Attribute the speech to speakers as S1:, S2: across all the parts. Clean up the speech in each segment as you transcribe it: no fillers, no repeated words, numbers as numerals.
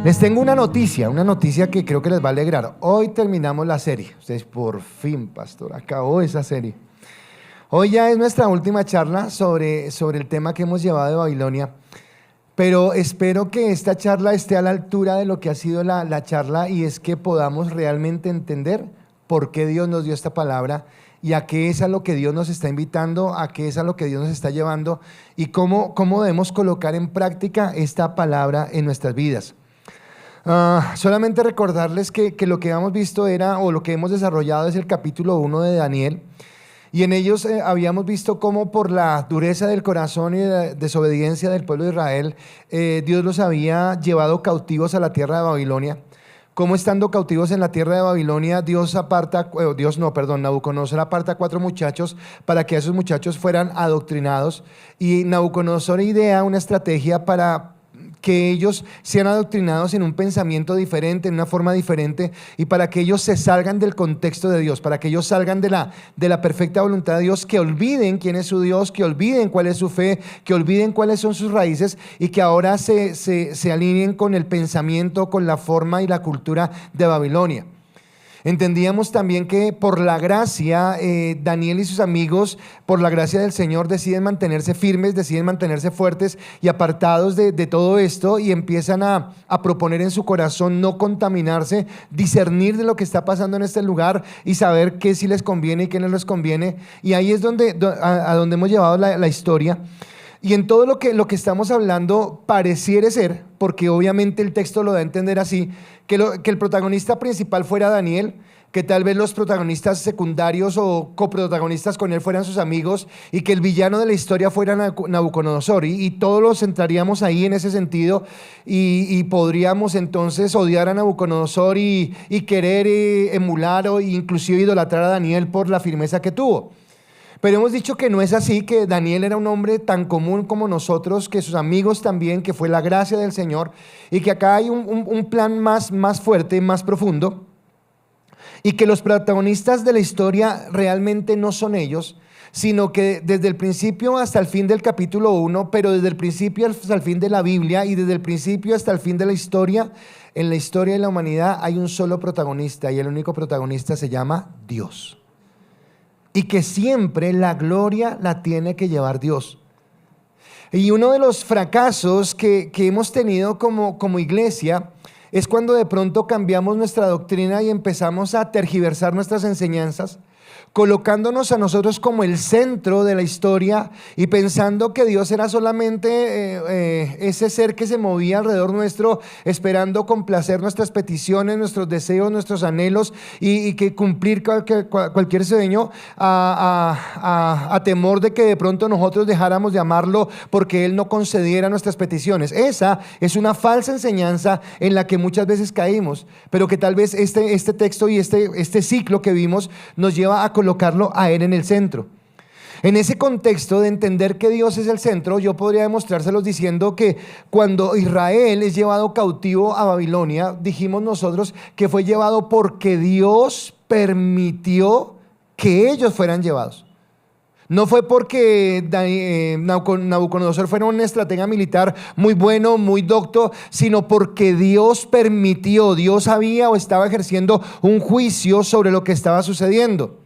S1: Les tengo una noticia que creo que les va a alegrar. Hoy terminamos la serie. Ustedes, por fin, pastor, acabó esa serie. Hoy ya es nuestra última charla sobre el tema que hemos llevado de Babilonia. Pero espero que esta charla esté a la altura de lo que ha sido la charla, y es que podamos realmente entender por qué Dios nos dio esta palabra y a qué es a lo que Dios nos está invitando, a qué es a lo que Dios nos está llevando y cómo debemos colocar en práctica esta palabra en nuestras vidas. Solamente recordarles que lo que hemos visto o lo que hemos desarrollado es el capítulo 1 de Daniel, y en ellos habíamos visto cómo por la dureza del corazón y la desobediencia del pueblo de Israel, Dios los había llevado cautivos a la tierra de Babilonia. Como estando cautivos en la tierra de Babilonia, Nabucodonosor aparta 4 muchachos para que esos muchachos fueran adoctrinados, y Nabucodonosor idea una estrategia para que ellos sean adoctrinados en un pensamiento diferente, en una forma diferente, y para que ellos se salgan del contexto de Dios, para que ellos salgan de la perfecta voluntad de Dios, que olviden quién es su Dios, que olviden cuál es su fe, que olviden cuáles son sus raíces, y que ahora se alineen con el pensamiento, con la forma y la cultura de Babilonia. Entendíamos también que por la gracia, Daniel y sus amigos, por la gracia del Señor, deciden mantenerse firmes, deciden mantenerse fuertes y apartados de todo esto, y empiezan a proponer en su corazón no contaminarse, discernir de lo que está pasando en este lugar y saber qué sí les conviene y qué no les conviene. Y ahí es donde hemos llevado la historia. Y en todo lo que estamos hablando pareciera ser, porque obviamente el texto lo da a entender así, que el protagonista principal fuera Daniel, que tal vez los protagonistas secundarios o coprotagonistas con él fueran sus amigos, y que el villano de la historia fuera Nabucodonosor, y todos los centraríamos ahí en ese sentido, y podríamos entonces odiar a Nabucodonosor y querer emular o inclusive idolatrar a Daniel por la firmeza que tuvo. Pero hemos dicho que no es así, que Daniel era un hombre tan común como nosotros, que sus amigos también, que fue la gracia del Señor, y que acá hay un plan más fuerte, más profundo, y que los protagonistas de la historia realmente no son ellos, sino que desde el principio hasta el fin del capítulo 1, pero desde el principio hasta el fin de la Biblia, y desde el principio hasta el fin de la historia, en la historia de la humanidad hay un solo protagonista, y el único protagonista se llama Dios. Y que siempre la gloria la tiene que llevar Dios. Y uno de los fracasos que hemos tenido como iglesia es cuando de pronto cambiamos nuestra doctrina y empezamos a tergiversar nuestras enseñanzas, colocándonos a nosotros como el centro de la historia y pensando que Dios era solamente ese ser que se movía alrededor nuestro, esperando complacer nuestras peticiones, nuestros deseos, nuestros anhelos, y que cumplir cualquier sueño a temor de que de pronto nosotros dejáramos de amarlo porque Él no concediera nuestras peticiones. Esa es una falsa enseñanza en la que muchas veces caímos, pero que tal vez este texto y este ciclo que vimos nos lleva a colocarlo a Él en el centro. En ese contexto de entender que Dios es el centro, yo podría demostrárselos diciendo que cuando Israel es llevado cautivo a Babilonia, dijimos nosotros que fue llevado porque Dios permitió que ellos fueran llevados. No fue porque Nabucodonosor fuera un estratega militar muy bueno, muy docto, sino porque Dios permitió, Dios había o estaba ejerciendo un juicio sobre lo que estaba sucediendo.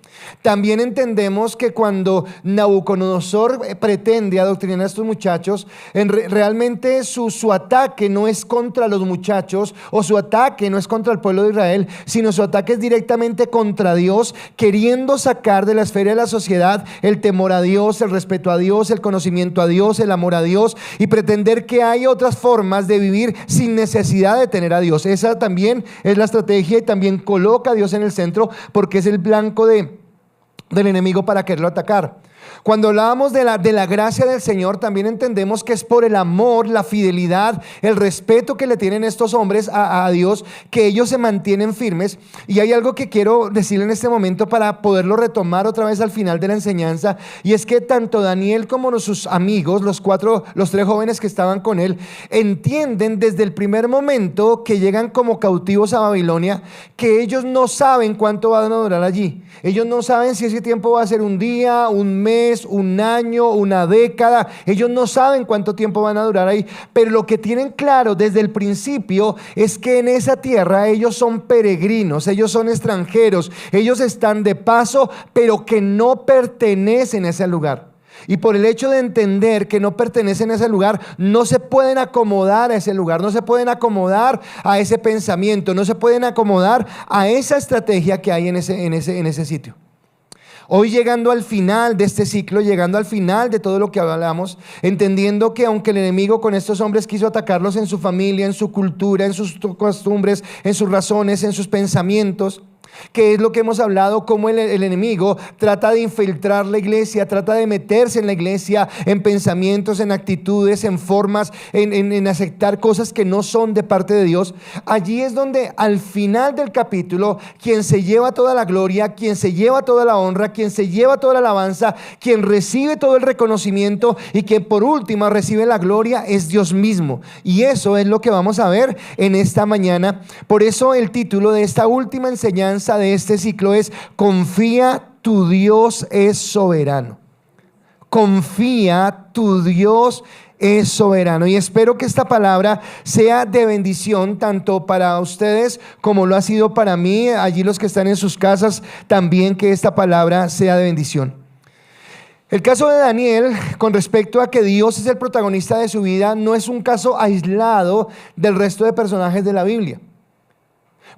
S1: También entendemos que cuando Nabucodonosor pretende adoctrinar a estos muchachos, realmente su ataque no es contra los muchachos, o su ataque no es contra el pueblo de Israel, sino su ataque es directamente contra Dios, queriendo sacar de la esfera de la sociedad el temor a Dios, el respeto a Dios, el conocimiento a Dios, el amor a Dios, y pretender que hay otras formas de vivir sin necesidad de tener a Dios. Esa también es la estrategia, y también coloca a Dios en el centro porque es el blanco del enemigo para quererlo atacar. Cuando hablábamos de la gracia del Señor, también entendemos que es por el amor, la fidelidad, el respeto que le tienen estos hombres a Dios, que ellos se mantienen firmes. Y hay algo que quiero decirle en este momento para poderlo retomar otra vez al final de la enseñanza, y es que tanto Daniel como sus amigos, los 3 jóvenes que estaban con él, entienden desde el primer momento que llegan como cautivos a Babilonia, que ellos no saben cuánto van a durar allí. Ellos no saben si ese tiempo va a ser un día, un mes, mes, un año, una década. Ellos no saben cuánto tiempo van a durar ahí, pero lo que tienen claro desde el principio es que en esa tierra ellos son peregrinos, ellos son extranjeros, ellos están de paso, pero que no pertenecen a ese lugar. Y por el hecho de entender que no pertenecen a ese lugar, no se pueden acomodar a ese lugar, no se pueden acomodar a ese pensamiento, no se pueden acomodar a esa estrategia que hay en ese sitio. Hoy, llegando al final de este ciclo, llegando al final de todo lo que hablamos, entendiendo que aunque el enemigo con estos hombres quiso atacarlos en su familia, en su cultura, en sus costumbres, en sus razones, en sus pensamientos, que es lo que hemos hablado, cómo el enemigo trata de infiltrar la iglesia, trata de meterse en la iglesia, en pensamientos, en actitudes, en formas, en aceptar cosas que no son de parte de Dios. Allí es donde al final del capítulo, quien se lleva toda la gloria, quien se lleva toda la honra, quien se lleva toda la alabanza, quien recibe todo el reconocimiento y que por último recibe la gloria es Dios mismo. Y eso es lo que vamos a ver en esta mañana. Por eso el título de esta última enseñanza de este ciclo es: confía, tu Dios es soberano. Confía, tu Dios es soberano. Y espero que esta palabra sea de bendición tanto para ustedes como lo ha sido para mí. Allí los que están en sus casas, también que esta palabra sea de bendición. El caso de Daniel, con respecto a que Dios es el protagonista de su vida, no es un caso aislado del resto de personajes de la Biblia.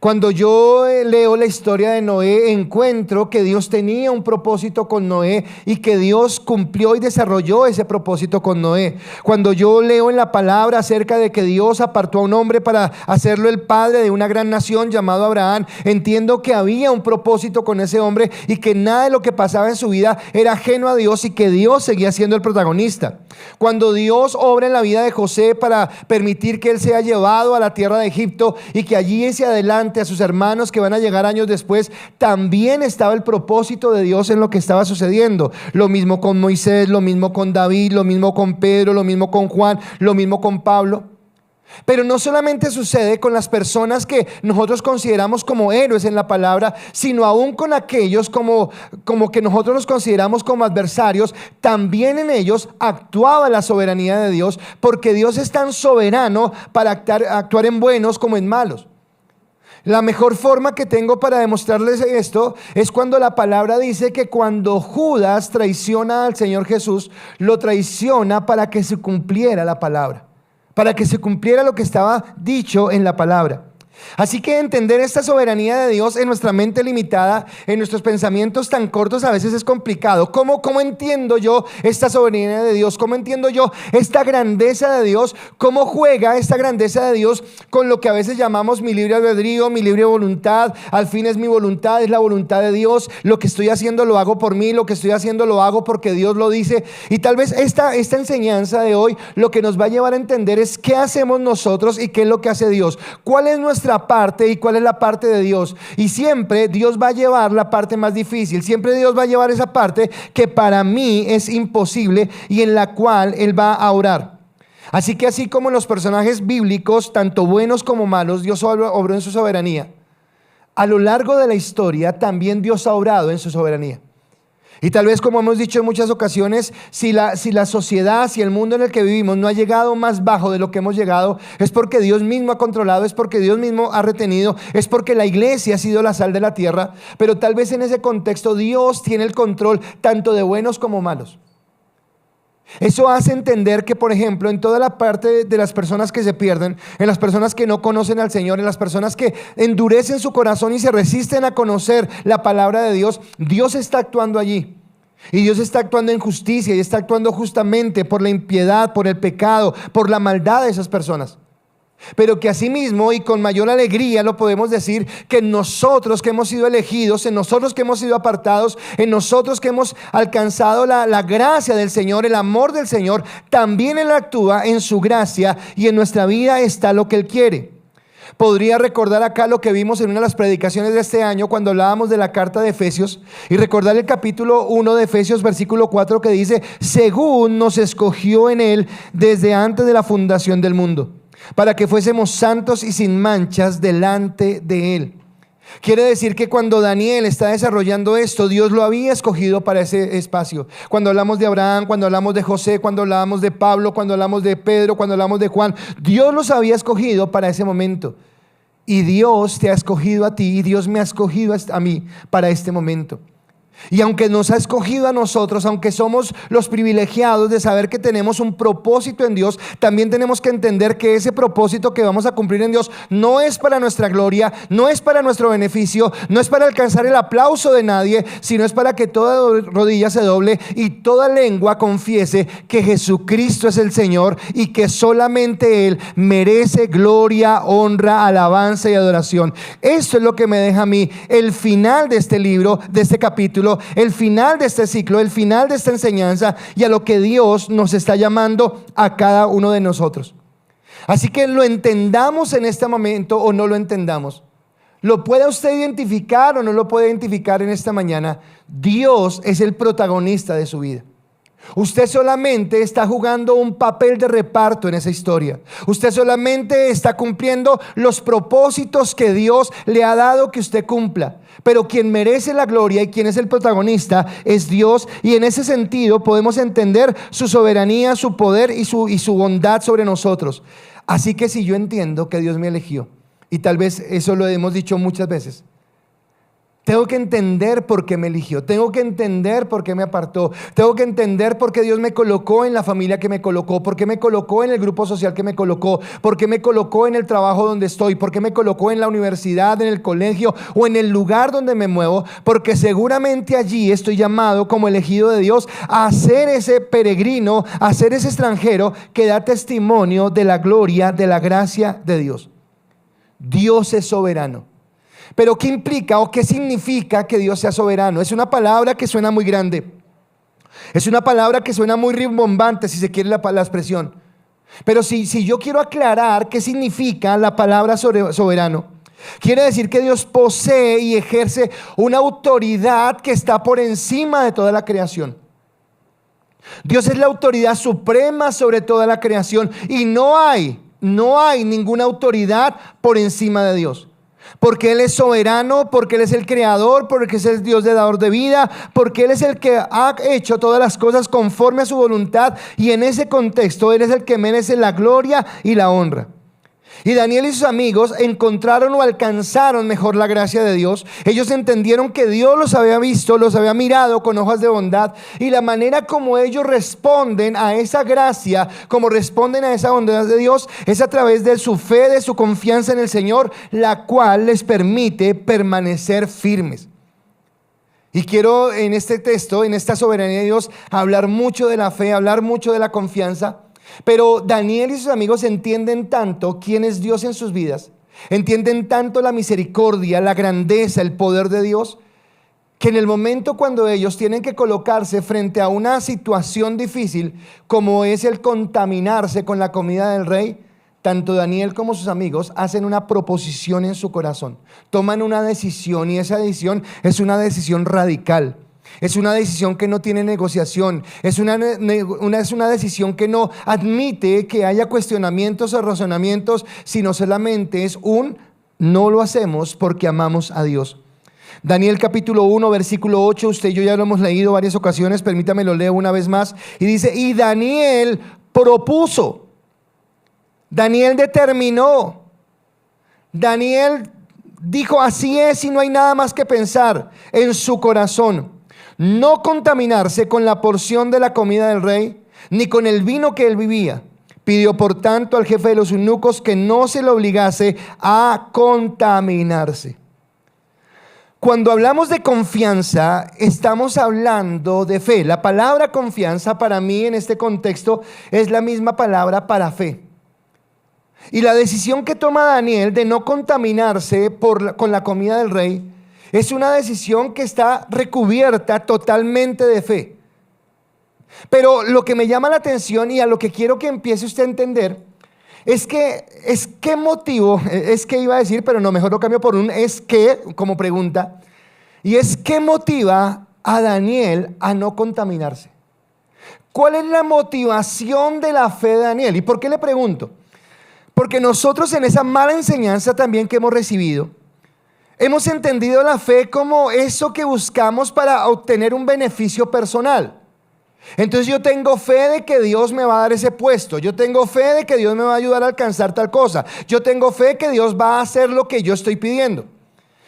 S1: Cuando yo leo la historia de Noé, encuentro que Dios tenía un propósito con Noé y que Dios cumplió y desarrolló ese propósito con Noé. Cuando yo leo en la palabra acerca de que Dios apartó a un hombre para hacerlo el padre de una gran nación llamado Abraham, entiendo que había un propósito con ese hombre y que nada de lo que pasaba en su vida era ajeno a Dios y que Dios seguía siendo el protagonista. Cuando Dios obra en la vida de José para permitir que él sea llevado a la tierra de Egipto y que allí se adelante a sus hermanos que van a llegar años después, también estaba el propósito de Dios en lo que estaba sucediendo. Lo mismo con Moisés, lo mismo con David, lo mismo con Pedro, lo mismo con Juan, lo mismo con Pablo. Pero no solamente sucede con las personas que nosotros consideramos como héroes en la palabra, sino aún con aquellos como que nosotros los consideramos como adversarios. También en ellos actuaba la soberanía de Dios, porque Dios es tan soberano para actuar en buenos como en malos. La mejor forma que tengo para demostrarles esto es cuando la palabra dice que cuando Judas traiciona al Señor Jesús, lo traiciona para que se cumpliera la palabra, para que se cumpliera lo que estaba dicho en la palabra. Así que entender esta soberanía de Dios en nuestra mente limitada, en nuestros pensamientos tan cortos, a veces es complicado. ¿Cómo entiendo yo esta soberanía de Dios? ¿Cómo entiendo yo esta grandeza de Dios? ¿Cómo juega esta grandeza de Dios con lo que a veces llamamos mi libre albedrío, mi libre voluntad? Al fin es mi voluntad, es la voluntad de Dios. Lo que estoy haciendo lo hago por mí, lo que estoy haciendo lo hago porque Dios lo dice. Y tal vez esta enseñanza de hoy lo que nos va a llevar a entender es qué hacemos nosotros y qué es lo que hace Dios. ¿Cuál es nuestra parte y cuál es la parte de Dios? Y siempre Dios va a llevar la parte más difícil, siempre Dios va a llevar esa parte que para mí es imposible y en la cual Él va a orar. Así que así como los personajes bíblicos, tanto buenos como malos, Dios obró en su soberanía. A lo largo de la historia también Dios ha obrado en su soberanía. Y tal vez, como hemos dicho en muchas ocasiones, si la sociedad, si el mundo en el que vivimos no ha llegado más bajo de lo que hemos llegado, es porque Dios mismo ha controlado, es porque Dios mismo ha retenido, es porque la iglesia ha sido la sal de la tierra. Pero tal vez en ese contexto Dios tiene el control tanto de buenos como malos. Eso hace entender que, por ejemplo, en toda la parte de las personas que se pierden, en las personas que no conocen al Señor, en las personas que endurecen su corazón y se resisten a conocer la palabra de Dios, Dios está actuando allí. Y Dios está actuando en justicia y está actuando justamente por la impiedad, por el pecado, por la maldad de esas personas. Pero que asimismo y con mayor alegría lo podemos decir que nosotros que hemos sido elegidos, en nosotros que hemos sido apartados, en nosotros que hemos alcanzado la gracia del Señor, el amor del Señor, también Él actúa en su gracia y en nuestra vida está lo que Él quiere. Podría recordar acá lo que vimos en una de las predicaciones de este año cuando hablábamos de la carta de Efesios y recordar el capítulo 1 de Efesios versículo 4 que dice: según nos escogió en Él desde antes de la fundación del mundo, para que fuésemos santos y sin manchas delante de Él. Quiere decir que cuando Daniel está desarrollando esto, Dios lo había escogido para ese espacio. Cuando hablamos de Abraham, cuando hablamos de José, cuando hablamos de Pablo, cuando hablamos de Pedro, cuando hablamos de Juan, Dios los había escogido para ese momento. Y Dios te ha escogido a ti y Dios me ha escogido a mí para este momento. Y aunque nos ha escogido a nosotros, aunque somos los privilegiados de saber que tenemos un propósito en Dios, también tenemos que entender que ese propósito que vamos a cumplir en Dios no es para nuestra gloria, no es para nuestro beneficio, no es para alcanzar el aplauso de nadie, sino es para que toda rodilla se doble y toda lengua confiese que Jesucristo es el Señor y que solamente Él merece gloria, honra, alabanza y adoración. Esto es lo que me deja a mí el final de este libro, de este capítulo, el final de este ciclo, el final de esta enseñanza y a lo que Dios nos está llamando a cada uno de nosotros. Así que lo entendamos en este momento o no lo entendamos, lo pueda usted identificar o no lo puede identificar en esta mañana, Dios es el protagonista de su vida. Usted solamente está jugando un papel de reparto en esa historia. Usted solamente está cumpliendo los propósitos que Dios le ha dado que usted cumpla. Pero quien merece la gloria y quien es el protagonista es Dios. Y en ese sentido podemos entender su soberanía, su poder y su bondad sobre nosotros. Así que si yo entiendo que Dios me eligió, y tal vez eso lo hemos dicho muchas veces, tengo que entender por qué me eligió, tengo que entender por qué me apartó, tengo que entender por qué Dios me colocó en la familia que me colocó, por qué me colocó en el grupo social que me colocó, por qué me colocó en el trabajo donde estoy, por qué me colocó en la universidad, en el colegio o en el lugar donde me muevo, porque seguramente allí estoy llamado como elegido de Dios a ser ese peregrino, a ser ese extranjero que da testimonio de la gloria, de la gracia de Dios. Dios es soberano. Pero ¿qué implica o qué significa que Dios sea soberano? Es una palabra que suena muy grande. Es una palabra que suena muy rimbombante, si se quiere la expresión. Pero si yo quiero aclarar qué significa la palabra soberano, quiere decir que Dios posee y ejerce una autoridad que está por encima de toda la creación. Dios es la autoridad suprema sobre toda la creación y no hay ninguna autoridad por encima de Dios. Porque Él es soberano, porque Él es el creador, porque es el Dios de dador de vida, porque Él es el que ha hecho todas las cosas conforme a su voluntad y en ese contexto Él es el que merece la gloria y la honra. Y Daniel y sus amigos encontraron o alcanzaron mejor la gracia de Dios. Ellos entendieron que Dios los había visto, los había mirado con ojos de bondad. Y la manera como ellos responden a esa gracia, como responden a esa bondad de Dios, es a través de su fe, de su confianza en el Señor, la cual les permite permanecer firmes. Y quiero en este texto, en esta soberanía de Dios, hablar mucho de la fe, hablar mucho de la confianza. Pero Daniel y sus amigos entienden tanto quién es Dios en sus vidas, entienden tanto la misericordia, la grandeza, el poder de Dios, que en el momento cuando ellos tienen que colocarse frente a una situación difícil como es el contaminarse con la comida del rey, tanto Daniel como sus amigos hacen una proposición en su corazón, toman una decisión y esa decisión es una decisión radical. Es una decisión que no tiene negociación, es una decisión que no admite que haya cuestionamientos o razonamientos, sino solamente es no lo hacemos porque amamos a Dios. Daniel capítulo 1 versículo 8, usted y yo ya lo hemos leído varias ocasiones, permítame lo leo una vez más, y dice, y Daniel propuso, Daniel determinó, Daniel dijo, así es y no hay nada más que pensar en su corazón. No contaminarse con la porción de la comida del rey, ni con el vino que él bebía. Pidió por tanto al jefe de los eunucos que no se le obligase a contaminarse. Cuando hablamos de confianza, estamos hablando de fe. La palabra confianza para mí en este contexto es la misma palabra para fe. Y la decisión que toma Daniel de no contaminarse con la comida del rey es una decisión que está recubierta totalmente de fe. Pero lo que me llama la atención y a lo que quiero que empiece usted a entender es qué motivo, es que iba a decir, pero no, mejor lo cambio por es que, como pregunta, y es qué motiva a Daniel a no contaminarse. ¿Cuál es la motivación de la fe de Daniel? ¿Y por qué le pregunto? Porque nosotros en esa mala enseñanza también que hemos recibido, Hemos entendido la fe como eso que buscamos para obtener un beneficio personal. Entonces yo tengo fe de que Dios me va a dar ese puesto. Yo tengo fe de que Dios me va a ayudar a alcanzar tal cosa. Yo tengo fe que Dios va a hacer lo que yo estoy pidiendo.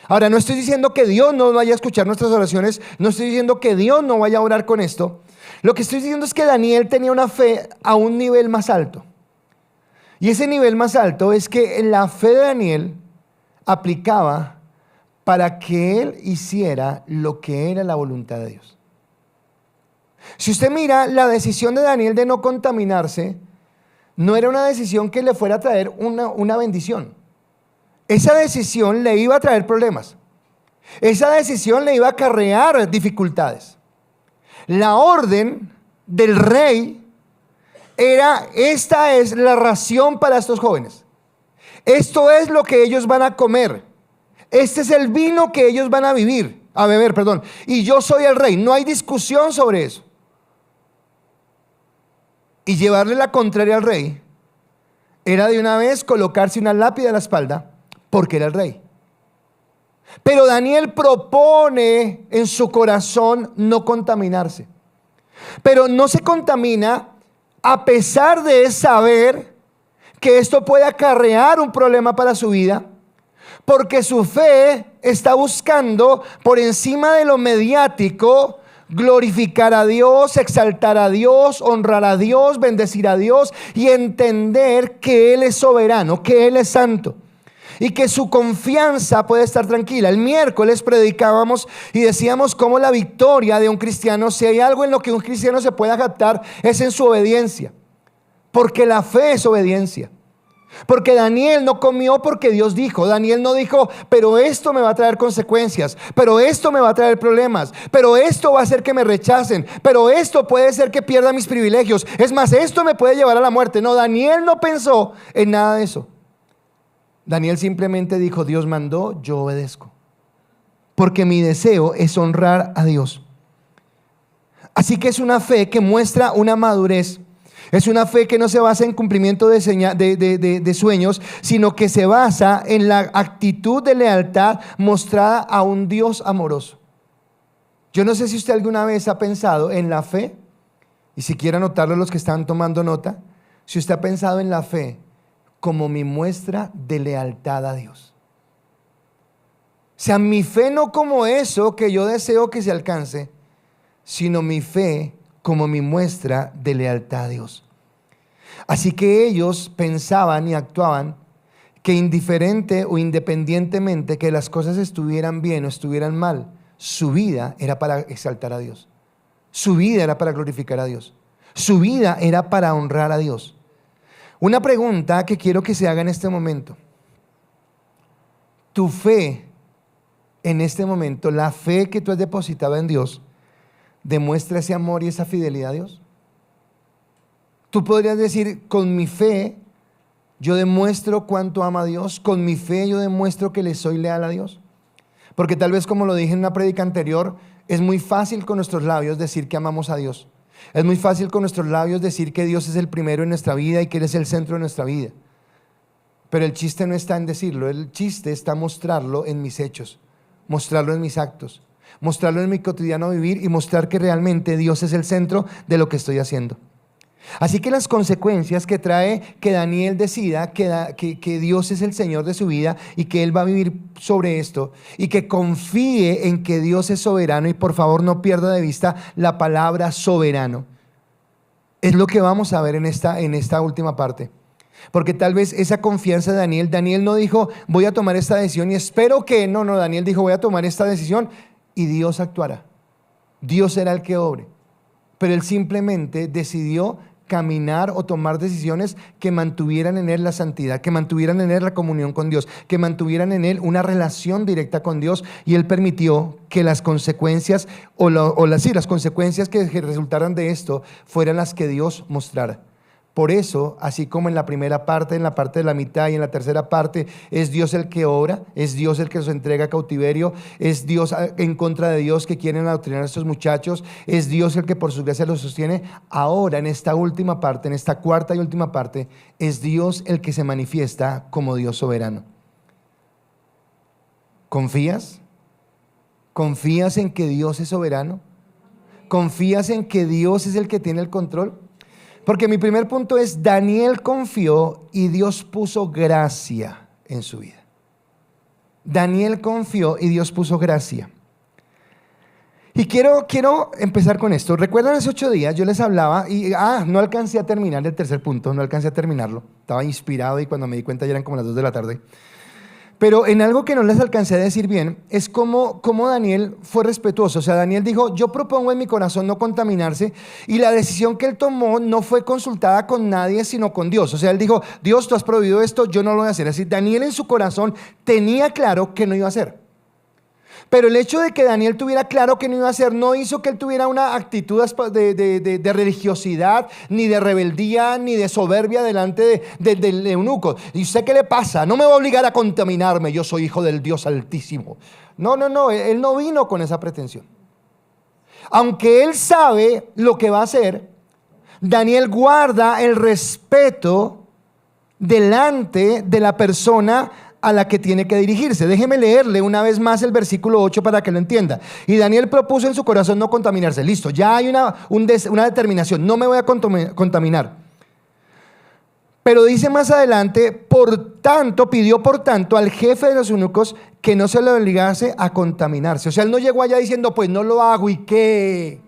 S1: Ahora, no estoy diciendo que Dios no vaya a escuchar nuestras oraciones. No estoy diciendo que Dios no vaya a orar con esto. Lo que estoy diciendo es que Daniel tenía una fe a un nivel más alto. Y ese nivel más alto es que la fe de Daniel aplicaba para que él hiciera lo que era la voluntad de Dios. Si usted mira, la decisión de Daniel de no contaminarse no era una decisión que le fuera a traer una bendición. Esa decisión le iba a traer problemas. Esa decisión le iba a acarrear dificultades. La orden del rey era: esta es la ración para estos jóvenes. Esto es lo que ellos van a comer. Este es el vino que ellos van a beber, perdón. Y yo soy el rey. No hay discusión sobre eso. Y llevarle la contraria al rey era de una vez colocarse una lápida en la espalda, porque era el rey. Pero Daniel propone en su corazón no contaminarse. Pero no se contamina a pesar de saber que esto puede acarrear un problema para su vida, porque su fe está buscando por encima de lo mediático glorificar a Dios, exaltar a Dios, honrar a Dios, bendecir a Dios y entender que Él es soberano, que Él es santo y que su confianza puede estar tranquila. El miércoles predicábamos y decíamos cómo la victoria de un cristiano, si hay algo en lo que un cristiano se pueda jactar, es en su obediencia, porque la fe es obediencia. Porque Daniel no comió porque Dios dijo. Daniel no dijo: pero esto me va a traer consecuencias, pero esto me va a traer problemas, pero esto va a hacer que me rechacen, pero esto puede ser que pierda mis privilegios, es más, esto me puede llevar a la muerte. No, Daniel no pensó en nada de eso. Daniel simplemente dijo: Dios mandó, yo obedezco, porque mi deseo es honrar a Dios. Así que es una fe que muestra una madurez. Es una fe que no se basa en cumplimiento de sueños, sino que se basa en la actitud de lealtad mostrada a un Dios amoroso. Yo no sé si usted alguna vez ha pensado en la fe, y si quiere anotarlo los que están tomando nota, si usted ha pensado en la fe como mi muestra de lealtad a Dios. O sea, mi fe no como eso que yo deseo que se alcance, sino mi fe como mi muestra de lealtad a Dios. Así que ellos pensaban y actuaban que indiferente o independientemente que las cosas estuvieran bien o estuvieran mal, su vida era para exaltar a Dios. Su vida era para glorificar a Dios. Su vida era para honrar a Dios. Una pregunta que quiero que se haga en este momento. Tu fe en este momento, la fe que tú has depositado en Dios, ¿demuestra ese amor y esa fidelidad a Dios? Tú podrías decir: con mi fe yo demuestro cuánto amo a Dios, con mi fe yo demuestro que le soy leal a Dios. Porque tal vez, como lo dije en una prédica anterior, es muy fácil con nuestros labios decir que amamos a Dios. Es muy fácil con nuestros labios decir que Dios es el primero en nuestra vida y que Él es el centro de nuestra vida. Pero el chiste no está en decirlo, el chiste está mostrarlo en mis hechos, mostrarlo en mis actos, mostrarlo en mi cotidiano vivir y mostrar que realmente Dios es el centro de lo que estoy haciendo. Así que las consecuencias que trae que Daniel decida que Dios es el Señor de su vida y que él va a vivir sobre esto y que confíe en que Dios es soberano, y por favor no pierda de vista la palabra soberano, es lo que vamos a ver en esta última parte. Porque tal vez esa confianza de Daniel no dijo: voy a tomar esta decisión y espero que, no, Daniel dijo: voy a tomar esta decisión y Dios actuará, Dios será el que obre. Pero él simplemente decidió caminar o tomar decisiones que mantuvieran en él la santidad, que mantuvieran en él la comunión con Dios, que mantuvieran en él una relación directa con Dios, y él permitió que las consecuencias las consecuencias que resultaran de esto fueran las que Dios mostrara. Por eso, así como en la primera parte, en la parte de la mitad y en la tercera parte, es Dios el que obra, es Dios el que los entrega a cautiverio, es Dios en contra de Dios que quieren adoctrinar a estos muchachos, es Dios el que por su gracia los sostiene. Ahora, en esta última parte, en esta cuarta y última parte, es Dios el que se manifiesta como Dios soberano. ¿Confías? ¿Confías en que Dios es soberano? ¿Confías en que Dios es el que tiene el control? Porque mi primer punto es, Daniel confió y Dios puso gracia en su vida. Daniel confió y Dios puso gracia. Y quiero empezar con esto. ¿Recuerdan hace 8 días? Yo les hablaba y no alcancé a terminar el tercer punto, no alcancé a terminarlo. Estaba inspirado y cuando me di cuenta ya eran como las 2 de la tarde. Pero en algo que no les alcancé a decir bien, es cómo Daniel fue respetuoso. O sea, Daniel dijo, yo propongo en mi corazón no contaminarse, y la decisión que él tomó no fue consultada con nadie, sino con Dios. O sea, él dijo, Dios, tú has prohibido esto, yo no lo voy a hacer. Así, Daniel en su corazón tenía claro que no iba a hacer. Pero el hecho de que Daniel tuviera claro que no iba a hacer no hizo que él tuviera una actitud de religiosidad, ni de rebeldía, ni de soberbia delante del eunuco. ¿Y usted qué le pasa? No me va a obligar a contaminarme, yo soy hijo del Dios Altísimo. No, él no vino con esa pretensión. Aunque él sabe lo que va a hacer, Daniel guarda el respeto delante de la persona a la que tiene que dirigirse. Déjeme leerle una vez más el versículo 8 para que lo entienda. Y Daniel propuso en su corazón no contaminarse. Listo, ya hay una determinación, no me voy a contaminar. Pero dice más adelante, pidió por tanto al jefe de los eunucos que no se le obligase a contaminarse. O sea, él no llegó allá diciendo, pues no lo hago y qué.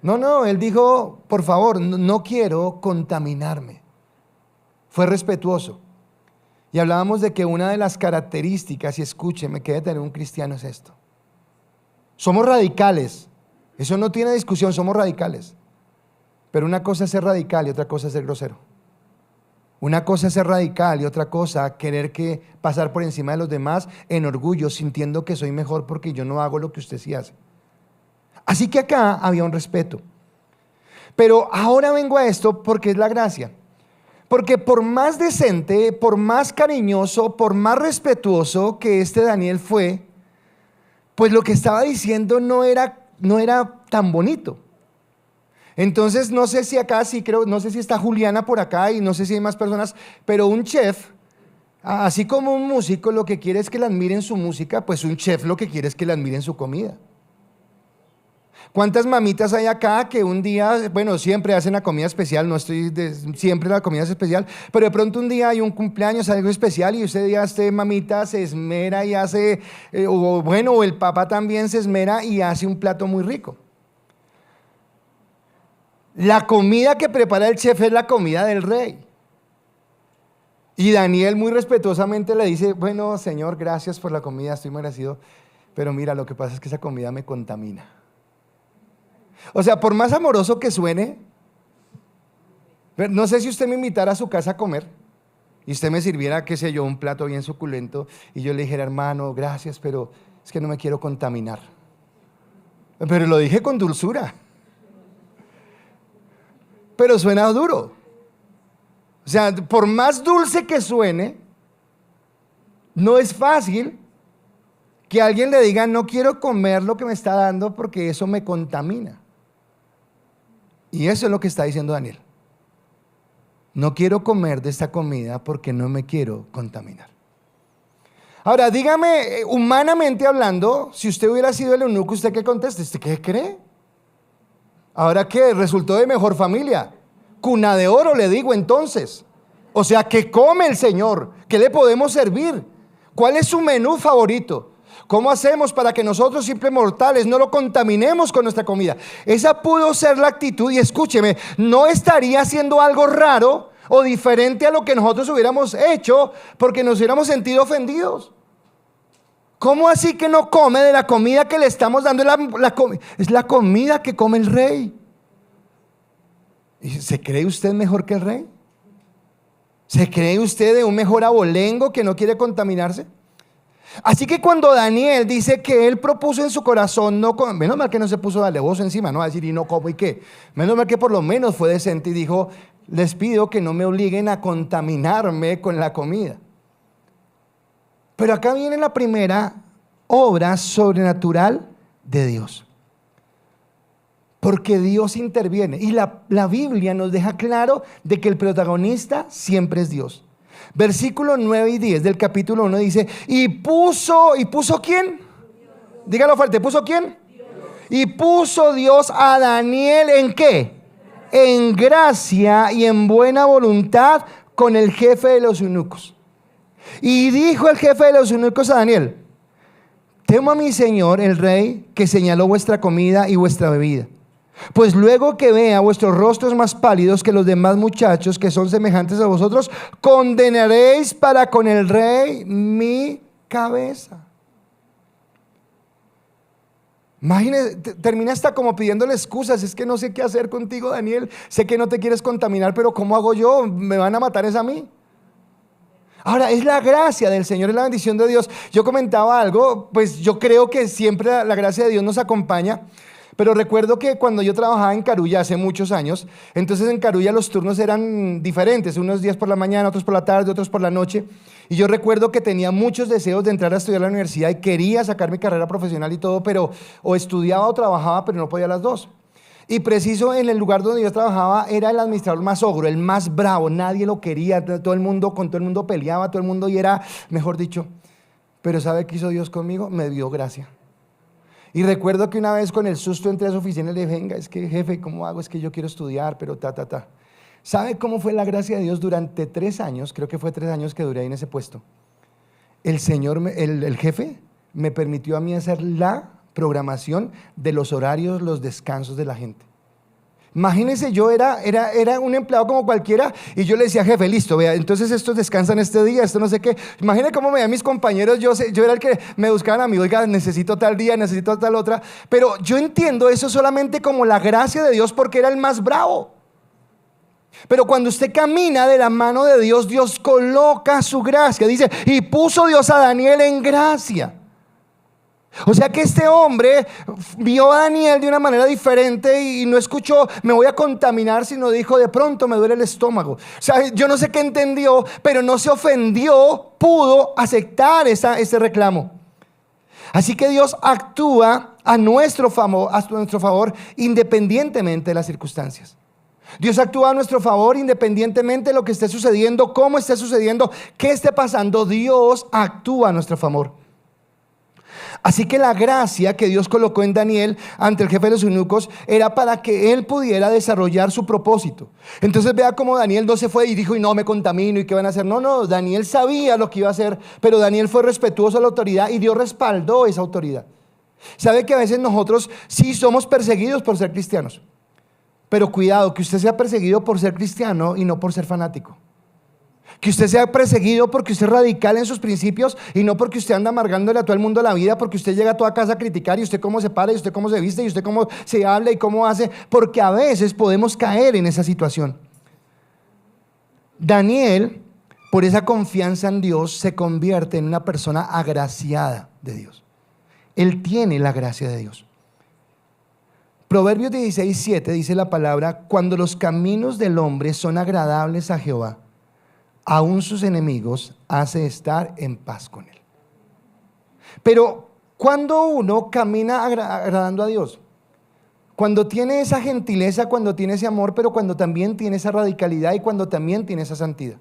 S1: No, él dijo, por favor, no quiero contaminarme. Fue respetuoso. Y hablábamos de que una de las características, y escúcheme, que debe tener un cristiano es esto. Somos radicales. Eso no tiene discusión, somos radicales. Pero una cosa es ser radical y otra cosa es ser grosero. Una cosa es ser radical y otra cosa querer pasar por encima de los demás en orgullo, sintiendo que soy mejor porque yo no hago lo que usted sí hace. Así que acá había un respeto. Pero ahora vengo a esto porque es la gracia. Porque por más decente, por más cariñoso, por más respetuoso que Daniel fue, pues lo que estaba diciendo no era tan bonito. Entonces no sé si acá no sé si está Juliana por acá y no sé si hay más personas, pero un chef, así como un músico lo que quiere es que le admiren su música, pues un chef lo que quiere es que le admiren su comida. ¿Cuántas mamitas hay acá que un día, bueno, siempre hacen la comida especial, siempre la comida es especial, pero de pronto un día hay un cumpleaños, algo especial y usted ya mamita se esmera y hace, o el papá también se esmera y hace un plato muy rico? La comida que prepara el chef es la comida del rey. Y Daniel muy respetuosamente le dice, bueno, Señor, gracias por la comida, estoy muy agradecido, pero mira, lo que pasa es que esa comida me contamina. O sea, por más amoroso que suene, no sé si usted me invitara a su casa a comer y usted me sirviera, qué sé yo, un plato bien suculento y yo le dijera, hermano, gracias, pero es que no me quiero contaminar. Pero lo dije con dulzura. Pero suena duro. O sea, por más dulce que suene, no es fácil que alguien le diga, no quiero comer lo que me está dando porque eso me contamina. Y eso es lo que está diciendo Daniel. No quiero comer de esta comida porque no me quiero contaminar. Ahora, dígame, humanamente hablando, si usted hubiera sido el eunuco, ¿usted qué contesta? ¿Usted qué cree? Ahora que resultó de mejor familia, cuna de oro le digo entonces. O sea, ¿qué come el Señor? ¿Qué le podemos servir? ¿Cuál es su menú favorito? ¿Cómo hacemos para que nosotros simples mortales no lo contaminemos con nuestra comida? Esa pudo ser la actitud y escúcheme, no estaría haciendo algo raro o diferente a lo que nosotros hubiéramos hecho porque nos hubiéramos sentido ofendidos. ¿Cómo así que no come de la comida que le estamos dando? Es la comida que come el rey. ¿Se cree usted mejor que el rey? ¿Se cree usted de un mejor abolengo que no quiere contaminarse? Así que cuando Daniel dice que él propuso en su corazón no comer, menos mal que no se puso alevoso encima, no a decir y no como y qué, menos mal que por lo menos fue decente y dijo, les pido que no me obliguen a contaminarme con la comida. Pero acá viene la primera obra sobrenatural de Dios. Porque Dios interviene y la Biblia nos deja claro de que el protagonista siempre es Dios. Versículo 9 y 10 del capítulo 1 dice, ¿y puso quién? Dígalo fuerte, ¿puso quién? Y puso Dios a Daniel ¿en qué? En gracia y en buena voluntad con el jefe de los eunucos. Y dijo el jefe de los eunucos a Daniel, temo a mi señor el rey, que señaló vuestra comida y vuestra bebida. Pues luego que vea vuestros rostros más pálidos que los demás muchachos que son semejantes a vosotros, condenaréis para con el rey mi cabeza. Imagínese, termina hasta como pidiéndole excusas. Es que no sé qué hacer contigo, Daniel. Sé que no te quieres contaminar, pero ¿cómo hago yo? ¿Me van a matar es a mí? Ahora, es la gracia del Señor, es la bendición de Dios. Yo comentaba algo, pues yo creo que siempre la gracia de Dios nos acompaña. Pero recuerdo que cuando yo trabajaba en Carulla hace muchos años, entonces en Carulla los turnos eran diferentes, unos días por la mañana, otros por la tarde, otros por la noche. Y yo recuerdo que tenía muchos deseos de entrar a estudiar a la universidad y quería sacar mi carrera profesional y todo, pero o estudiaba o trabajaba, pero no podía las dos. Y preciso en el lugar donde yo trabajaba era el administrador más ogro, el más bravo, nadie lo quería, todo el mundo, con todo el mundo peleaba, todo el mundo y era, mejor dicho. Pero ¿sabe qué hizo Dios conmigo? Me dio gracia. Y recuerdo que una vez con el susto entré a su oficina y le dije, venga, es que jefe, ¿cómo hago? Es que yo quiero estudiar, pero ¿Sabe cómo fue la gracia de Dios durante 3 años? Creo que fue 3 años que duré ahí en ese puesto. El señor, el jefe, me permitió a mí hacer la programación de los horarios, los descansos de la gente. Imagínense, yo era un empleado como cualquiera y yo le decía, jefe, listo, vea, entonces estos descansan este día, esto no sé qué. Imagínense cómo me veían mis compañeros, yo era el que me buscaban a mí, oiga, necesito tal día, necesito tal otra. Pero yo entiendo eso solamente como la gracia de Dios porque era el más bravo. Pero cuando usted camina de la mano de Dios, Dios coloca su gracia. Dice, y puso Dios a Daniel en gracia. O sea que este hombre vio a Daniel de una manera diferente y no escuchó, me voy a contaminar, sino dijo, de pronto me duele el estómago. O sea, yo no sé qué entendió, pero no se ofendió, pudo aceptar ese reclamo. Así que Dios actúa a nuestro favor independientemente de las circunstancias. Dios actúa a nuestro favor independientemente de lo que esté sucediendo, cómo esté sucediendo, qué esté pasando. Dios actúa a nuestro favor. Así que la gracia que Dios colocó en Daniel ante el jefe de los eunucos era para que él pudiera desarrollar su propósito. Entonces vea cómo Daniel no se fue y dijo, y no me contamino, y qué van a hacer. No, Daniel sabía lo que iba a hacer, pero Daniel fue respetuoso a la autoridad y Dios respaldó esa autoridad. ¿Sabe que a veces nosotros sí somos perseguidos por ser cristianos? Pero cuidado, que usted sea perseguido por ser cristiano y no por ser fanático. Que usted sea perseguido porque usted es radical en sus principios y no porque usted anda amargándole a todo el mundo la vida, porque usted llega a toda casa a criticar y usted cómo se para y usted cómo se viste y usted cómo se habla y cómo hace, porque a veces podemos caer en esa situación. Daniel, por esa confianza en Dios, se convierte en una persona agraciada de Dios. Él tiene la gracia de Dios. Proverbios 16:7 dice la palabra, cuando los caminos del hombre son agradables a Jehová, aún sus enemigos hace estar en paz con él. Pero cuando uno camina agradando a Dios, cuando tiene esa gentileza, cuando tiene ese amor, pero cuando también tiene esa radicalidad y cuando también tiene esa santidad.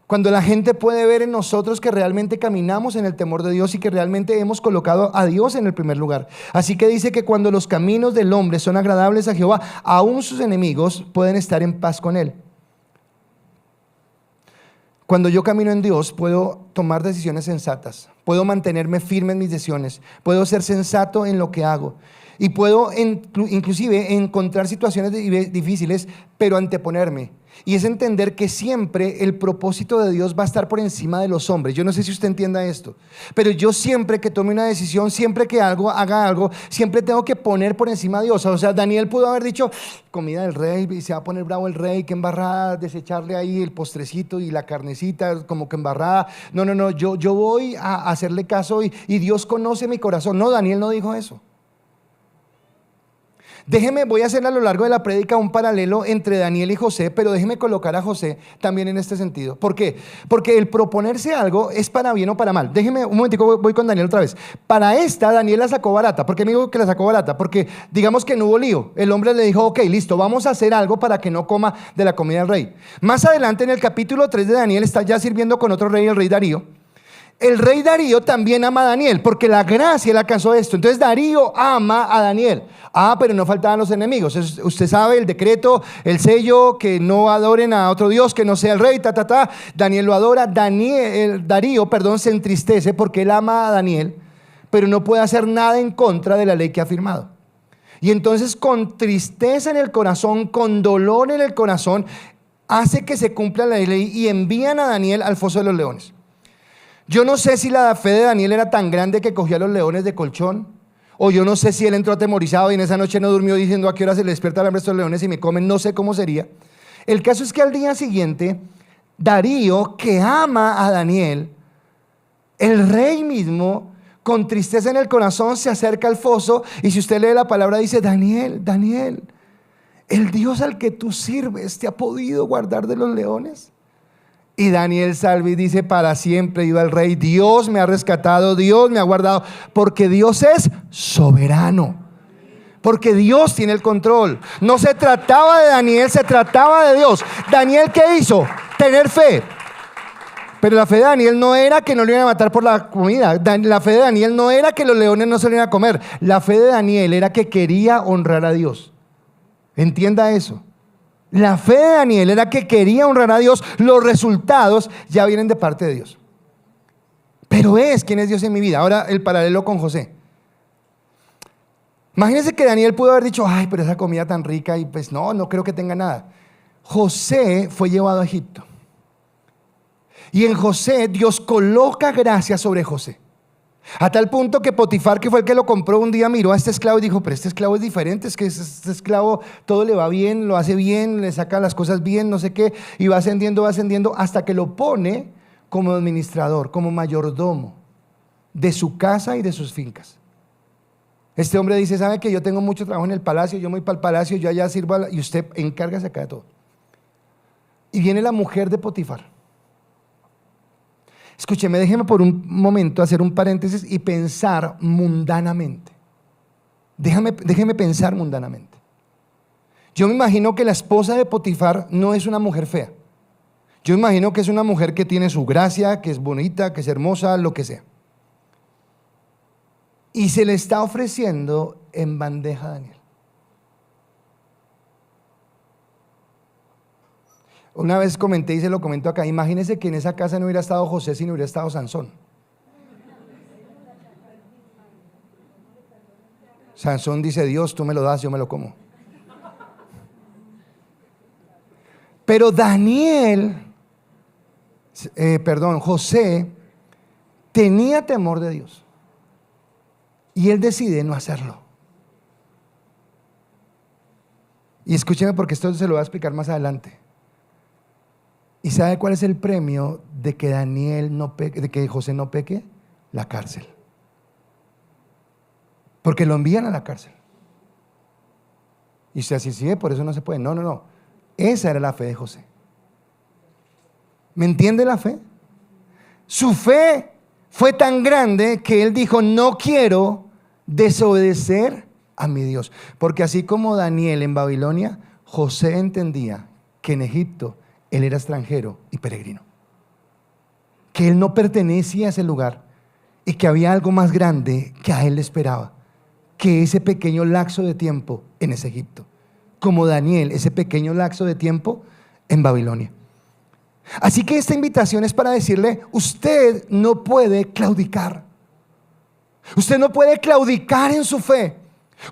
S1: Cuando la gente puede ver en nosotros que realmente caminamos en el temor de Dios y que realmente hemos colocado a Dios en el primer lugar. Así que dice que cuando los caminos del hombre son agradables a Jehová, aún sus enemigos pueden estar en paz con él. Cuando yo camino en Dios, puedo tomar decisiones sensatas, puedo mantenerme firme en mis decisiones, puedo ser sensato en lo que hago y puedo inclusive encontrar situaciones difíciles, pero anteponerme. Y es entender que siempre el propósito de Dios va a estar por encima de los hombres. Yo no sé si usted entienda esto, pero yo siempre que tome una decisión, siempre que haga algo, siempre tengo que poner por encima a Dios. O sea, Daniel pudo haber dicho, comida del rey, y se va a poner bravo el rey, que embarrada, desecharle ahí el postrecito y la carnecita, como que embarrada. No, yo voy a hacerle caso y Dios conoce mi corazón. No, Daniel no dijo eso. Voy a hacer a lo largo de la prédica un paralelo entre Daniel y José, pero déjeme colocar a José también en este sentido. ¿Por qué? Porque el proponerse algo es para bien o para mal. Déjeme un momentico, voy con Daniel otra vez. Para esta, Daniel la sacó barata. ¿Por qué me digo que la sacó barata? Porque digamos que no hubo lío. El hombre le dijo, ok, listo, vamos a hacer algo para que no coma de la comida del rey. Más adelante en el capítulo 3 de Daniel está ya sirviendo con otro rey, el rey Darío. El rey Darío también ama a Daniel, porque la gracia le alcanzó esto. Entonces Darío ama a Daniel. Pero no faltaban los enemigos. Usted sabe el decreto, el sello, que no adoren a otro Dios que no sea el rey, Daniel lo adora. Darío, se entristece porque él ama a Daniel, pero no puede hacer nada en contra de la ley que ha firmado. Y entonces con tristeza en el corazón, con dolor en el corazón, hace que se cumpla la ley y envían a Daniel al foso de los leones. Yo no sé si la fe de Daniel era tan grande que cogía a los leones de colchón, o yo no sé si él entró atemorizado y en esa noche no durmió diciendo a qué hora se le despierta el hambre a estos leones y me comen, no sé cómo sería. El caso es que al día siguiente, Darío, que ama a Daniel, el rey mismo, con tristeza en el corazón, se acerca al foso y si usted lee la palabra dice, Daniel, el Dios al que tú sirves, ¿te ha podido guardar de los leones? Y Daniel salve y dice, para siempre viva el rey, Dios me ha rescatado, Dios me ha guardado, porque Dios es soberano, porque Dios tiene el control. No se trataba de Daniel, se trataba de Dios. ¿Daniel qué hizo? Tener fe. Pero la fe de Daniel no era que no le iban a matar por la comida. La fe de Daniel no era que los leones no se le iban a comer. La fe de Daniel era que quería honrar a Dios. Entienda eso. La fe de Daniel era que quería honrar a Dios. Los resultados ya vienen de parte de Dios. Pero ¿quién es Dios en mi vida? Ahora el paralelo con José. Imagínense que Daniel pudo haber dicho, pero esa comida tan rica y pues no creo que tenga nada. José fue llevado a Egipto. Y en José Dios coloca gracia sobre José. A tal punto que Potifar, que fue el que lo compró, un día miró a este esclavo y dijo, pero este esclavo es diferente, es que este esclavo todo le va bien, lo hace bien, le saca las cosas bien, no sé qué, y va ascendiendo hasta que lo pone como administrador, como mayordomo de su casa y de sus fincas. Este hombre dice, ¿sabe que yo tengo mucho trabajo en el palacio? Yo me voy para el palacio, yo allá sirvo y usted encárgase acá de todo. Y viene la mujer de Potifar. Escúcheme, déjeme por un momento hacer un paréntesis y pensar mundanamente. Déjeme pensar mundanamente. Yo me imagino que la esposa de Potifar no es una mujer fea. Yo me imagino que es una mujer que tiene su gracia, que es bonita, que es hermosa, lo que sea. Y se le está ofreciendo en bandeja a Daniel. Una vez comenté y se lo comento acá, imagínense que en esa casa no hubiera estado José, sino hubiera estado Sansón. Sansón dice, Dios, tú me lo das, yo me lo como. Pero José tenía temor de Dios y él decide no hacerlo. Y escúcheme porque esto se lo voy a explicar más adelante. ¿Y sabe cuál es el premio de que de que José no peque? La cárcel. Porque lo envían a la cárcel. Y usted así sigue, por eso no se puede. No. Esa era la fe de José. ¿Me entiende la fe? Su fe fue tan grande que él dijo, no quiero desobedecer a mi Dios. Porque así como Daniel en Babilonia, José entendía que en Egipto él era extranjero y peregrino, que él no pertenecía a ese lugar y que había algo más grande que a él le esperaba, que ese pequeño lapso de tiempo en ese Egipto, como Daniel, ese pequeño lapso de tiempo en Babilonia. Así que esta invitación es para decirle, usted no puede claudicar, usted no puede claudicar en su fe.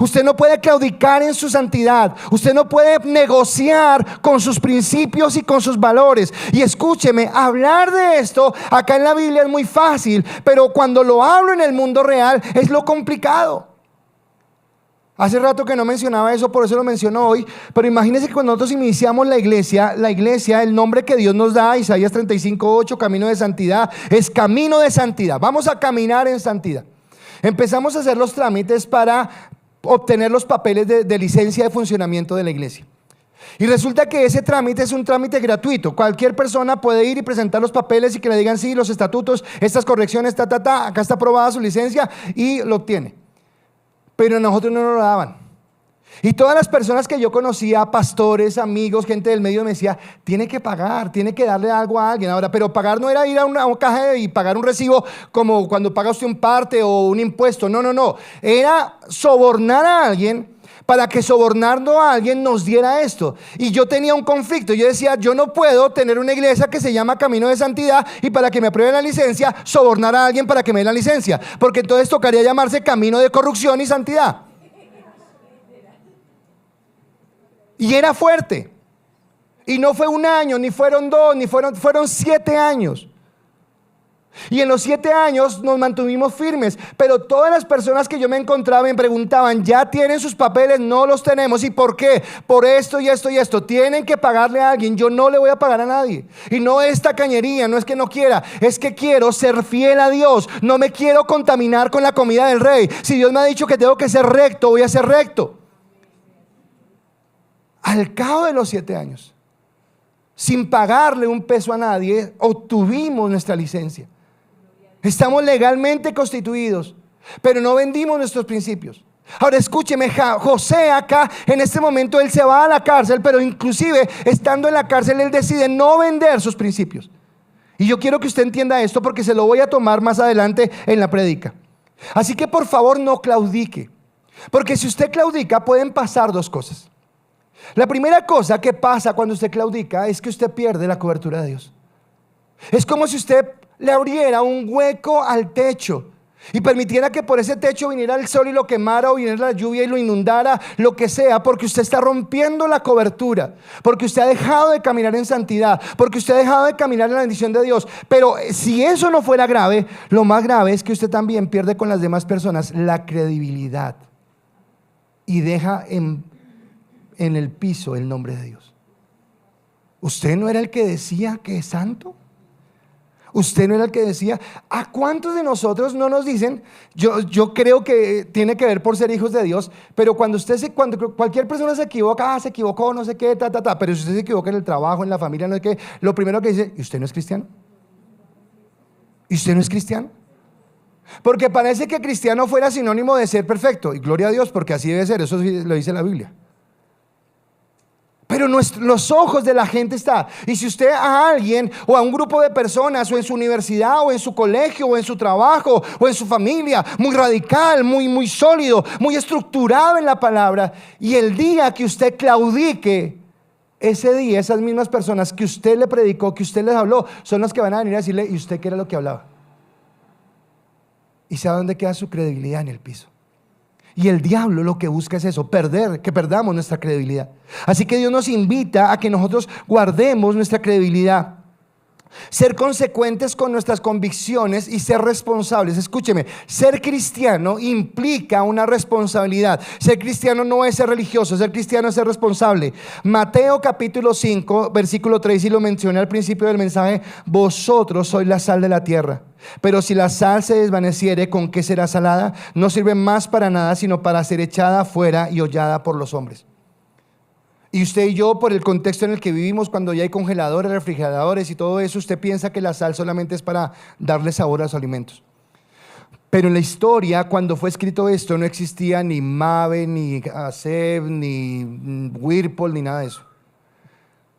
S1: Usted no puede claudicar en su santidad. Usted no puede negociar con sus principios y con sus valores. Y escúcheme, hablar de esto acá en la Biblia es muy fácil, pero cuando lo hablo en el mundo real es lo complicado. Hace rato que no mencionaba eso, por eso lo menciono hoy. Pero imagínense que cuando nosotros iniciamos la iglesia, el nombre que Dios nos da, Isaías 35:8, camino de santidad, es camino de santidad. Vamos a caminar en santidad. Empezamos a hacer los trámites para obtener los papeles de licencia de funcionamiento de la iglesia. Y resulta que ese trámite es un trámite gratuito. Cualquier persona puede ir y presentar los papeles y que le digan sí, los estatutos, estas correcciones, acá está aprobada su licencia y lo obtiene. Pero a nosotros no nos lo daban. Y todas las personas que yo conocía, pastores, amigos, gente del medio, me decía, tiene que pagar, tiene que darle algo a alguien. Ahora, pero pagar no era ir a una caja y pagar un recibo como cuando paga usted un parte o un impuesto. No. Era sobornar a alguien para que sobornando a alguien nos diera esto. Y yo tenía un conflicto. Yo decía, yo no puedo tener una iglesia que se llama Camino de Santidad y para que me aprueben la licencia, sobornar a alguien para que me den la licencia. Porque entonces tocaría llamarse Camino de Corrupción y Santidad. Y era fuerte. Y no fue un año, ni fueron 2, ni fueron 7 años. Y en los 7 años nos mantuvimos firmes. Pero todas las personas que yo me encontraba me preguntaban, ¿ya tienen sus papeles? No los tenemos. ¿Y por qué? Por esto y esto y esto. Tienen que pagarle a alguien. Yo no le voy a pagar a nadie. Y no es tacañería, no es que no quiera. Es que quiero ser fiel a Dios. No me quiero contaminar con la comida del rey. Si Dios me ha dicho que tengo que ser recto, voy a ser recto. Al cabo de los 7 años, sin pagarle un peso a nadie, obtuvimos nuestra licencia. Estamos legalmente constituidos, pero no vendimos nuestros principios. Ahora escúcheme, José acá, en este momento él se va a la cárcel, pero inclusive estando en la cárcel él decide no vender sus principios. Y yo quiero que usted entienda esto porque se lo voy a tomar más adelante en la prédica. Así que por favor no claudique, porque si usted claudica pueden pasar 2 cosas. La primera cosa que pasa cuando usted claudica es que usted pierde la cobertura de Dios. Es como si usted le abriera un hueco al techo y permitiera que por ese techo viniera el sol y lo quemara, o viniera la lluvia y lo inundara, lo que sea, porque usted está rompiendo la cobertura, porque usted ha dejado de caminar en santidad, porque usted ha dejado de caminar en la bendición de Dios. Pero si eso no fuera grave, lo más grave es que usted también pierde con las demás personas la credibilidad y deja en el piso el nombre de Dios. ¿Usted no era el que decía que es santo? ¿Usted no era el que decía? ¿A cuántos de nosotros no nos dicen? Yo creo que tiene que ver por ser hijos de Dios, pero cuando cualquier persona se equivoca, se equivocó, no sé qué, pero si usted se equivoca en el trabajo, en la familia, no sé qué, lo primero que dice, ¿y usted no es cristiano? ¿Y usted no es cristiano? Porque parece que cristiano fuera sinónimo de ser perfecto, y gloria a Dios, porque así debe ser, eso lo dice la Biblia. Pero los ojos de la gente está. Y si usted a alguien o a un grupo de personas, o en su universidad, o en su colegio, o en su trabajo, o en su familia, muy radical, muy sólido, muy estructurado en la palabra, y el día que usted claudique, ese día esas mismas personas que usted le predicó, que usted les habló, son las que van a venir a decirle, ¿y usted qué era lo que hablaba? ¿Y sabe dónde queda su credibilidad? En el piso. Y el diablo lo que busca es eso, que perdamos nuestra credibilidad. Así que Dios nos invita a que nosotros guardemos nuestra credibilidad, ser consecuentes con nuestras convicciones y ser responsables. Escúcheme, ser cristiano implica una responsabilidad. Ser cristiano no es ser religioso, ser cristiano es ser responsable. Mateo capítulo 5 versículo 3, y lo mencioné al principio del mensaje: vosotros sois la sal de la tierra. Pero si la sal se desvaneciere, ¿con qué será salada? No sirve más para nada, sino para ser echada fuera y hollada por los hombres. Y usted y yo, por el contexto en el que vivimos, cuando ya hay congeladores, refrigeradores y todo eso, usted piensa que la sal solamente es para darle sabor a los alimentos. Pero en la historia, cuando fue escrito esto, no existía ni Mave, ni Aseb, ni Whirlpool, ni nada de eso.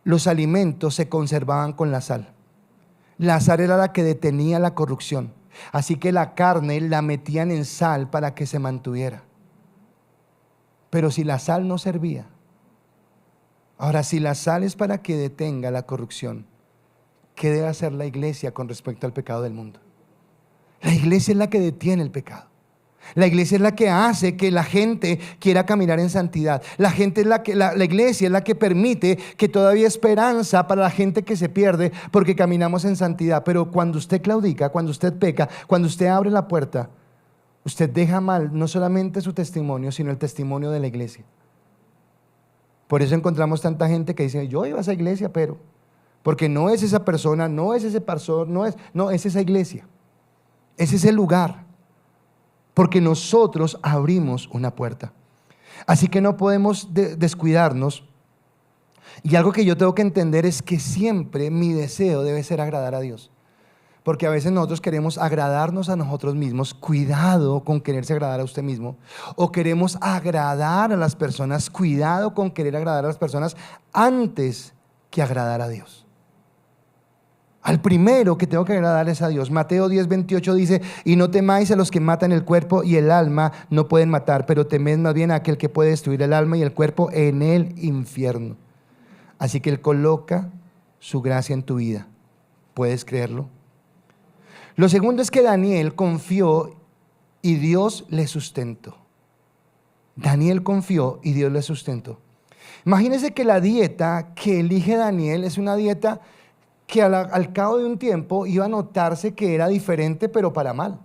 S1: Los alimentos se conservaban con la sal. La sal era la que detenía la corrupción. Así que la carne la metían en sal para que se mantuviera. Pero si la sal no servía, ahora si la sal es para que detenga la corrupción, ¿qué debe hacer la iglesia con respecto al pecado del mundo? La iglesia es la que detiene el pecado. La iglesia es la que hace que la gente quiera caminar en santidad. La iglesia es la que permite que todavía haya esperanza para la gente que se pierde porque caminamos en santidad. Pero cuando usted claudica, cuando usted peca, cuando usted abre la puerta, usted deja mal no solamente su testimonio, sino el testimonio de la iglesia. Por eso encontramos tanta gente que dice, yo iba a esa iglesia, pero porque no es esa persona, no es ese pastor, no es esa iglesia, es ese lugar. Porque nosotros abrimos una puerta. Así que no podemos descuidarnos. Y algo que yo tengo que entender es que siempre mi deseo debe ser agradar a Dios. Porque a veces nosotros queremos agradarnos a nosotros mismos. Cuidado con quererse agradar a usted mismo. O queremos agradar a las personas. Cuidado con querer agradar a las personas antes que agradar a Dios. Al primero que tengo que agradar es a Dios. Mateo 10:28 dice: y no temáis a los que matan el cuerpo y el alma no pueden matar, pero temed más bien a aquel que puede destruir el alma y el cuerpo en el infierno. Así que Él coloca su gracia en tu vida. ¿Puedes creerlo? Lo segundo es que Daniel confió y Dios le sustentó. Daniel confió y Dios le sustentó. Imagínense que la dieta que elige Daniel es una dieta que al cabo de un tiempo iba a notarse que era diferente, pero para mal.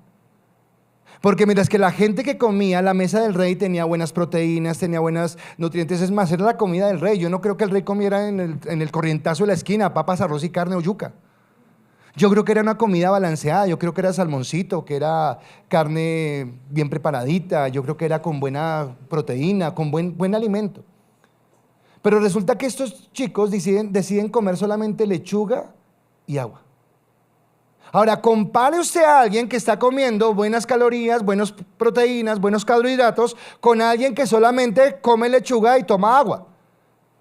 S1: Porque mientras que la gente que comía, la mesa del rey tenía buenas proteínas, tenía buenos nutrientes, es más, era la comida del rey. Yo no creo que el rey comiera en el corrientazo de la esquina papas, arroz y carne o yuca. Yo creo que era una comida balanceada, yo creo que era salmoncito, que era carne bien preparadita, yo creo que era con buena proteína, con buen alimento. Pero resulta que estos chicos deciden comer solamente lechuga y agua. Ahora, compare usted a alguien que está comiendo buenas calorías, buenas proteínas, buenos carbohidratos, con alguien que solamente come lechuga y toma agua.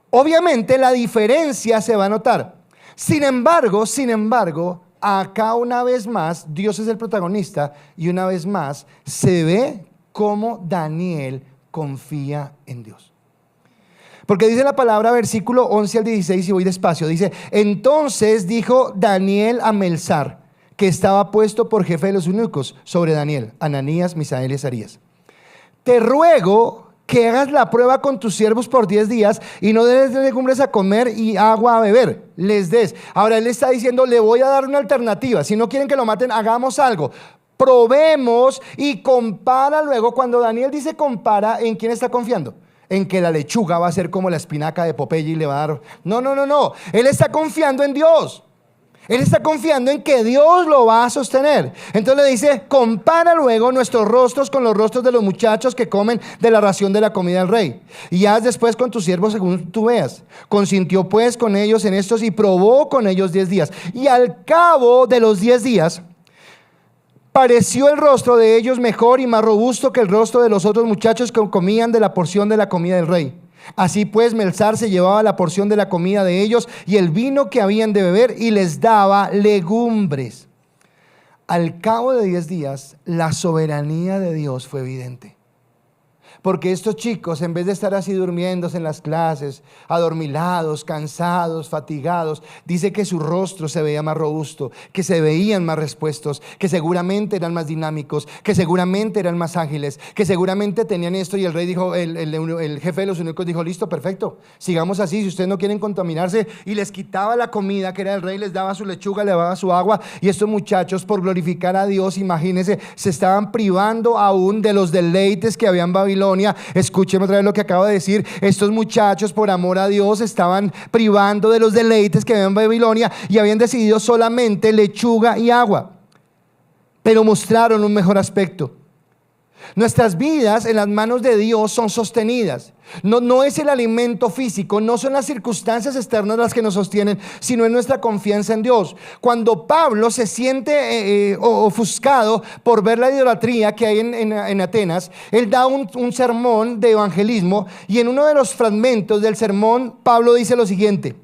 S1: Obviamente la diferencia se va a notar. Sin embargo, acá una vez más, Dios es el protagonista y una vez más se ve cómo Daniel confía en Dios. Porque dice la palabra, versículo 11 al 16, y voy despacio, dice: entonces dijo Daniel a Melzar, que estaba puesto por jefe de los eunucos sobre Daniel, Ananías, Misael y Azarías: te ruego que hagas la prueba con tus siervos por 10 días y no des legumbres a comer y agua a beber, les des. Ahora él está diciendo: le voy a dar una alternativa, si no quieren que lo maten, hagamos algo, probemos y compara. Luego, cuando Daniel dice compara, ¿en quién está confiando? En que la lechuga va a ser como la espinaca de Popeye y le va a dar... No, él está confiando en Dios. Él está confiando en que Dios lo va a sostener. Entonces le dice: compara luego nuestros rostros con los rostros de los muchachos que comen de la ración de la comida del rey, y haz después con tus siervos según tú veas. Consintió pues con ellos en estos y probó con ellos 10 días. Y al cabo de los 10 días pareció el rostro de ellos mejor y más robusto que el rostro de los otros muchachos que comían de la porción de la comida del rey. Así pues, Melzar se llevaba la porción de la comida de ellos y el vino que habían de beber, y les daba legumbres. Al cabo de 10 días, la soberanía de Dios fue evidente. Porque estos chicos, en vez de estar así durmiéndose en las clases, adormilados, cansados, fatigados, dice que su rostro se veía más robusto, que se veían más respuestos, que seguramente eran más dinámicos, que seguramente eran más ágiles, que seguramente tenían esto. Y el rey dijo, el jefe de los eunucos dijo: listo, perfecto, sigamos así, si ustedes no quieren contaminarse. Y les quitaba la comida que era del rey, les daba su lechuga, les daba su agua. Y estos muchachos, por glorificar a Dios, imagínense, se estaban privando aún de los deleites que había en Babilonia. Escúcheme otra vez lo que acabo de decir: estos muchachos, por amor a Dios, estaban privando de los deleites que había en Babilonia y habían decidido solamente lechuga y agua, pero mostraron un mejor aspecto. Nuestras vidas en las manos de Dios son sostenidas. No es el alimento físico, no son las circunstancias externas las que nos sostienen, sino es nuestra confianza en Dios. Cuando Pablo se siente ofuscado por ver la idolatría que hay en Atenas, él da un sermón de evangelismo, y en uno de los fragmentos del sermón Pablo dice lo siguiente: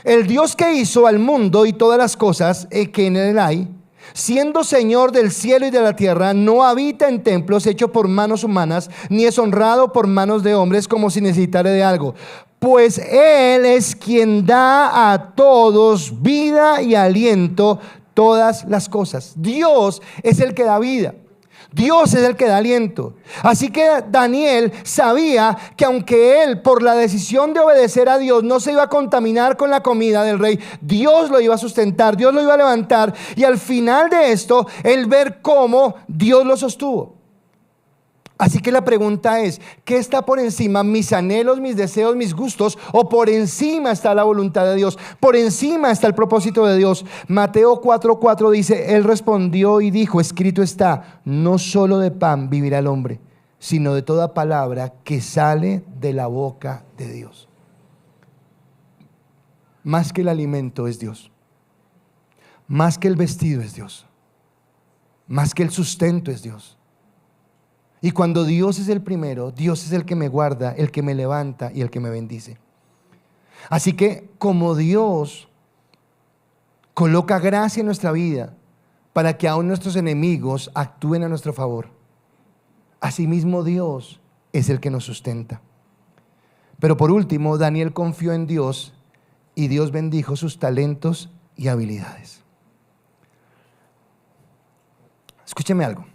S1: el Dios que hizo al mundo y todas las cosas que en él hay, siendo Señor del cielo y de la tierra, no habita en templos hechos por manos humanas, ni es honrado por manos de hombres como si necesitara de algo, pues Él es quien da a todos vida y aliento, todas las cosas. Dios es el que da vida. Dios es el que da aliento. Así que Daniel sabía que aunque él, por la decisión de obedecer a Dios, no se iba a contaminar con la comida del rey, Dios lo iba a sustentar, Dios lo iba a levantar. Y al final de esto, él ver cómo Dios lo sostuvo. Así que la pregunta es: ¿qué está por encima? ¿Mis anhelos, mis deseos, mis gustos? ¿O por encima está la voluntad de Dios? ¿Por encima está el propósito de Dios? Mateo 4:4 dice: Él respondió y dijo: escrito está, no solo de pan vivirá el hombre, sino de toda palabra que sale de la boca de Dios. Más que el alimento es Dios. Más que el vestido es Dios. Más que el sustento es Dios. Y cuando Dios es el primero, Dios es el que me guarda, el que me levanta y el que me bendice. Así que como Dios coloca gracia en nuestra vida para que aún nuestros enemigos actúen a nuestro favor, asimismo Dios es el que nos sustenta. Pero por último, Daniel confió en Dios y Dios bendijo sus talentos y habilidades. Escúcheme algo.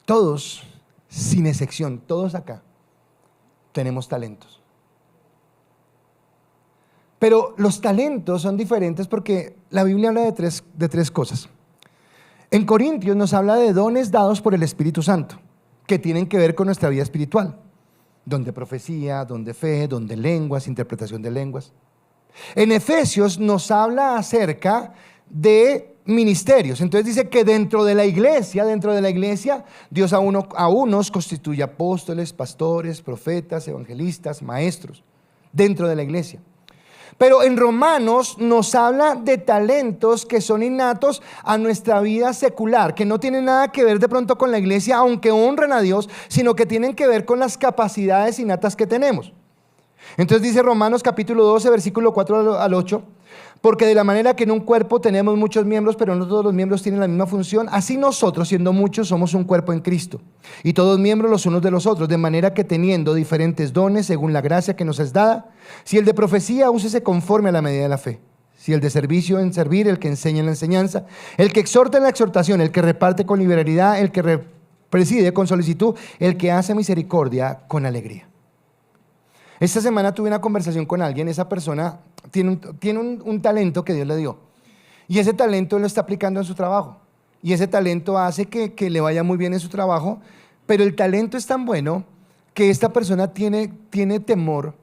S1: Todos, sin excepción, todos acá tenemos talentos. Pero los talentos son diferentes porque la Biblia habla de tres cosas. En Corintios nos habla de dones dados por el Espíritu Santo, que tienen que ver con nuestra vida espiritual. Don de profecía, don de fe, don de lenguas, interpretación de lenguas. En Efesios nos habla acerca de ministerios. Entonces dice que dentro de la iglesia, Dios a unos constituye apóstoles, pastores, profetas, evangelistas, maestros, dentro de la iglesia. Pero en Romanos nos habla de talentos que son innatos a nuestra vida secular, que no tienen nada que ver de pronto con la iglesia, aunque honran a Dios, sino que tienen que ver con las capacidades innatas que tenemos. Entonces dice Romanos capítulo 12, versículo 4 al 8, porque de la manera que en un cuerpo tenemos muchos miembros, pero no todos los miembros tienen la misma función, así nosotros, siendo muchos, somos un cuerpo en Cristo, y todos miembros los unos de los otros, de manera que teniendo diferentes dones según la gracia que nos es dada, si el de profecía, úsese conforme a la medida de la fe, si el de servicio, en servir, el que enseña en la enseñanza, el que exhorta en la exhortación, el que reparte con liberalidad, el que preside con solicitud, el que hace misericordia con alegría. Esta semana tuve una conversación con alguien. Esa persona tiene un talento que Dios le dio, y ese talento lo está aplicando en su trabajo, y ese talento hace que le vaya muy bien en su trabajo, pero el talento es tan bueno que esta persona tiene temor,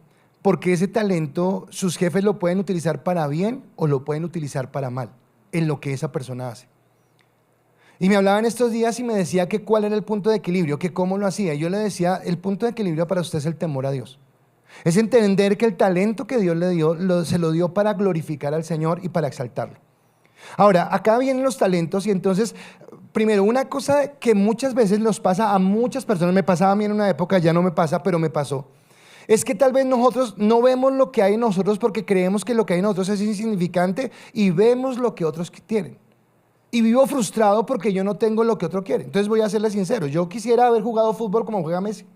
S1: porque ese talento sus jefes lo pueden utilizar para bien o lo pueden utilizar para mal en lo que esa persona hace. Y me hablaba en estos días y me decía que cuál era el punto de equilibrio, que cómo lo hacía. Y yo le decía, el punto de equilibrio para usted es el temor a Dios. Es entender que el talento que Dios le dio, se lo dio para glorificar al Señor y para exaltarlo. Ahora, acá vienen los talentos, y entonces, primero, una cosa que muchas veces nos pasa a muchas personas, me pasaba a mí en una época, ya no me pasa, pero me pasó, es que tal vez nosotros no vemos lo que hay en nosotros porque creemos que lo que hay en nosotros es insignificante y vemos lo que otros tienen. Y vivo frustrado porque yo no tengo lo que otro quiere. Entonces voy a serle sincero, yo quisiera haber jugado fútbol como juega Messi.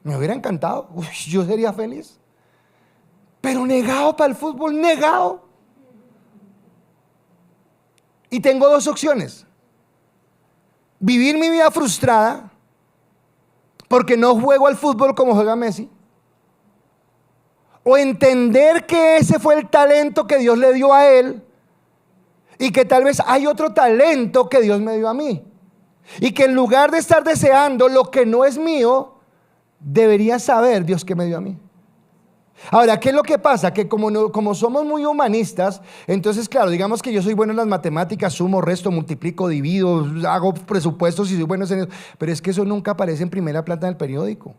S1: Me hubiera encantado, yo sería feliz. Pero negado para el fútbol, negado. Y tengo dos opciones: vivir mi vida frustrada porque no juego al fútbol como juega Messi, o entender que ese fue el talento que Dios le dio a él y que tal vez hay otro talento que Dios me dio a mí, y que en lugar de estar deseando lo que no es mío, debería saber Dios que me dio a mí. Ahora, ¿qué es lo que pasa? Que como somos muy humanistas, entonces claro, digamos que yo soy bueno en las matemáticas, sumo, resto, multiplico, divido, hago presupuestos y soy bueno en eso, pero es que eso nunca aparece en primera plana del periódico.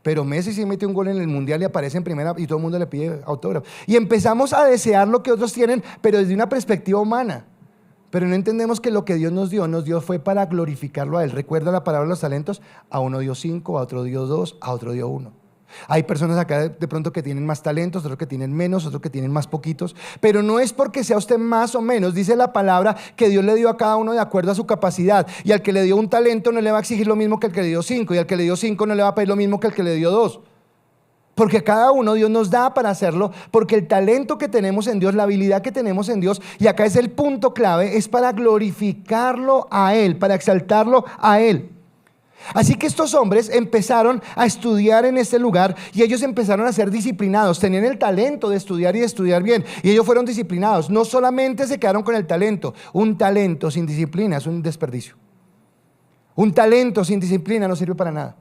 S1: Pero Messi sí mete un gol en el mundial y aparece en primera, y todo el mundo le pide autógrafo. Y empezamos a desear lo que otros tienen, pero desde una perspectiva humana. Pero no entendemos que lo que Dios nos dio fue para glorificarlo a Él. Recuerda la parábola de los talentos: a uno dio 5, a otro dio 2, a otro dio 1. Hay personas acá de pronto que tienen más talentos, otros que tienen menos, otros que tienen más poquitos, pero no es porque sea usted más o menos. Dice la palabra que Dios le dio a cada uno de acuerdo a su capacidad, y al que le dio un talento no le va a exigir lo mismo que al que le dio 5, y al que le dio 5 no le va a pedir lo mismo que al que le dio 2. Porque cada uno Dios nos da para hacerlo, porque el talento que tenemos en Dios, la habilidad que tenemos en Dios, y acá es el punto clave, es para glorificarlo a Él, para exaltarlo a Él. Así que estos hombres empezaron a estudiar en este lugar, y ellos empezaron a ser disciplinados. Tenían el talento de estudiar y de estudiar bien, y ellos fueron disciplinados. No solamente se quedaron con el talento. Un talento sin disciplina es un desperdicio. Un talento sin disciplina no sirve para nada.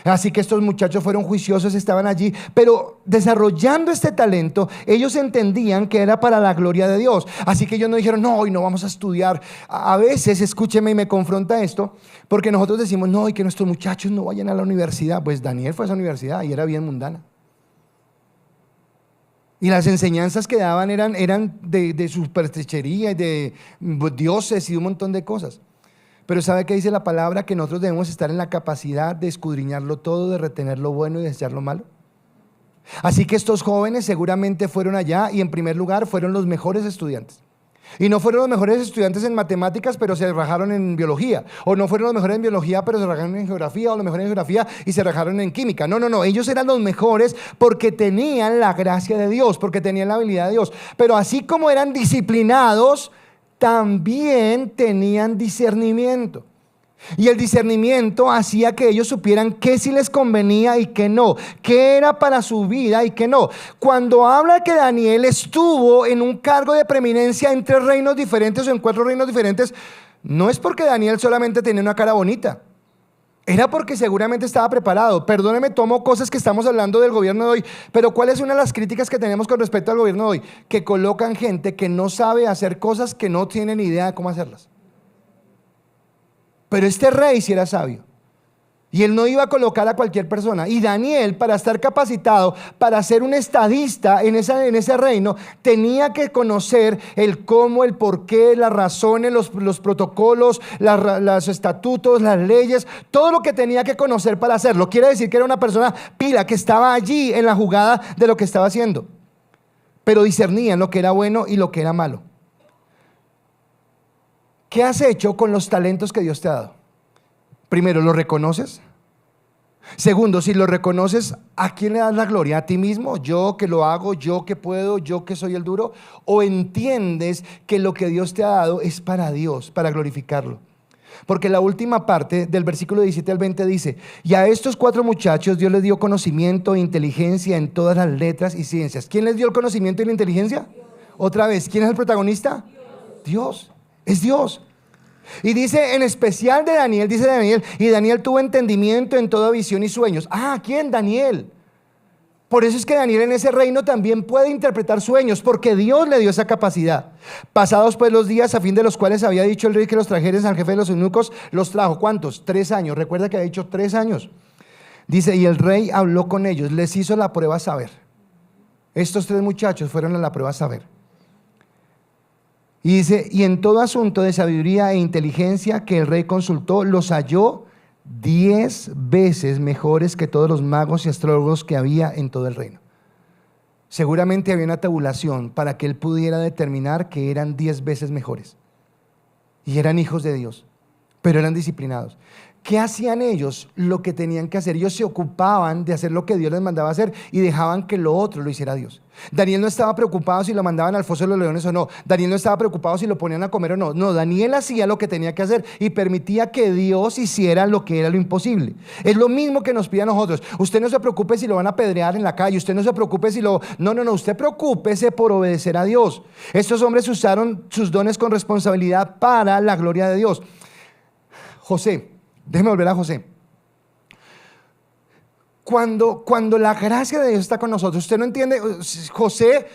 S1: Así que estos muchachos fueron juiciosos, estaban allí, pero desarrollando este talento, ellos entendían que era para la gloria de Dios. Así que ellos no dijeron, no, hoy no vamos a estudiar. A veces, escúcheme, y me confronta esto, porque nosotros decimos, no, y que nuestros muchachos no vayan a la universidad. Pues Daniel fue a esa universidad y era bien mundana. Y las enseñanzas que daban eran de superstichería y de dioses y un montón de cosas. Pero ¿sabe qué dice la palabra? Que nosotros debemos estar en la capacidad de escudriñarlo todo, de retener lo bueno y desear lo malo. Así que estos jóvenes seguramente fueron allá y en primer lugar fueron los mejores estudiantes. Y no fueron los mejores estudiantes en matemáticas, pero se rajaron en biología. O no fueron los mejores en biología, pero se rajaron en geografía. O los mejores en geografía y se rajaron en química. No. Ellos eran los mejores porque tenían la gracia de Dios, porque tenían la habilidad de Dios. Pero así como eran disciplinados, también tenían discernimiento. Y el discernimiento hacía que ellos supieran qué sí les convenía y qué no, qué era para su vida y qué no. Cuando habla que Daniel estuvo en un cargo de preeminencia en 3 reinos diferentes o en 4 reinos diferentes, no es porque Daniel solamente tenía una cara bonita. Era porque seguramente estaba preparado. Perdóneme, tomo cosas que estamos hablando del gobierno de hoy, pero ¿cuál es una de las críticas que tenemos con respecto al gobierno de hoy? Que colocan gente que no sabe hacer cosas que no tienen idea de cómo hacerlas. Pero este rey sí era sabio. Y él no iba a colocar a cualquier persona. Y Daniel, para estar capacitado, para ser un estadista en ese reino, tenía que conocer el cómo, el por qué, las razones, los protocolos, los estatutos, las leyes, todo lo que tenía que conocer para hacerlo. Quiere decir que era una persona pila, que estaba allí en la jugada de lo que estaba haciendo. Pero discernía lo que era bueno y lo que era malo. ¿Qué has hecho con los talentos que Dios te ha dado? Primero, ¿los reconoces? Segundo, si lo reconoces, ¿a quién le das la gloria? ¿A ti mismo? ¿Yo que lo hago? ¿Yo que puedo? ¿Yo que soy el duro? ¿O entiendes que lo que Dios te ha dado es para Dios, para glorificarlo? Porque la última parte del versículo 17 al 20 dice: y a estos 4 muchachos Dios les dio conocimiento e inteligencia en todas las letras y ciencias. ¿Quién les dio el conocimiento y la inteligencia? Otra vez, ¿quién es el protagonista? Dios. Es Dios. Y dice en especial de Daniel, dice Daniel, y Daniel tuvo entendimiento en toda visión y sueños. ¿Quién? Daniel. Por eso es que Daniel en ese reino también puede interpretar sueños, porque Dios le dio esa capacidad. Pasados pues los días a fin de los cuales había dicho el rey que los trajeres al jefe de los eunucos, los trajo. ¿Cuántos? 3 años. Recuerda que había dicho 3 años. Dice, y el rey habló con ellos, les hizo la prueba a saber. Estos 3 muchachos fueron a la prueba a saber. Y dice, y en todo asunto de sabiduría e inteligencia que el rey consultó, los halló 10 veces mejores que todos los magos y astrólogos que había en todo el reino. Seguramente había una tabulación para que él pudiera determinar que eran 10 veces mejores. Y eran hijos de Dios, pero eran disciplinados. ¿Qué hacían ellos? Lo que tenían que hacer. Ellos se ocupaban de hacer lo que Dios les mandaba hacer y dejaban que lo otro lo hiciera Dios. Daniel no estaba preocupado si lo mandaban al foso de los leones o no. Daniel no estaba preocupado si lo ponían a comer o no. No, Daniel hacía lo que tenía que hacer y permitía que Dios hiciera lo que era lo imposible. Es lo mismo que nos pide a nosotros. Usted no se preocupe si lo van a apedrear en la calle. Usted no se preocupe si lo... No. Usted preocúpese por obedecer a Dios. Estos hombres usaron sus dones con responsabilidad para la gloria de Dios. José. Déjeme volver a José. Cuando la gracia de Dios está con nosotros, usted no entiende, José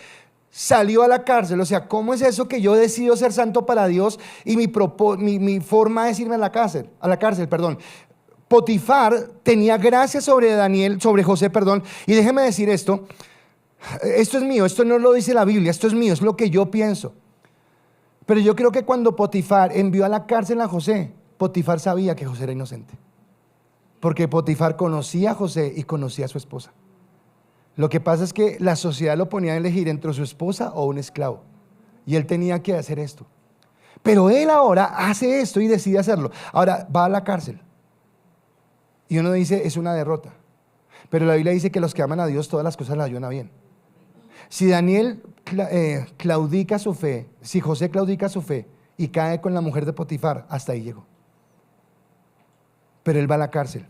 S1: salió a la cárcel, o sea, ¿cómo es eso que yo decido ser santo para Dios y mi forma es irme a la cárcel, perdón? Potifar tenía gracia sobre José, y déjeme decir esto es mío, esto no lo dice la Biblia, esto es mío, es lo que yo pienso. Pero yo creo que cuando Potifar envió a la cárcel a José, Potifar sabía que José era inocente, porque Potifar conocía a José y conocía a su esposa. Lo que pasa es que la sociedad lo ponía a elegir entre su esposa o un esclavo, y él tenía que hacer esto. Pero él ahora hace esto y decide hacerlo. Ahora va a la cárcel y uno dice, es una derrota, pero la Biblia dice que los que aman a Dios todas las cosas las ayudan a bien. Si Daniel claudica su fe, si José claudica su fe y cae con la mujer de Potifar, hasta ahí llegó. Pero él va a la cárcel,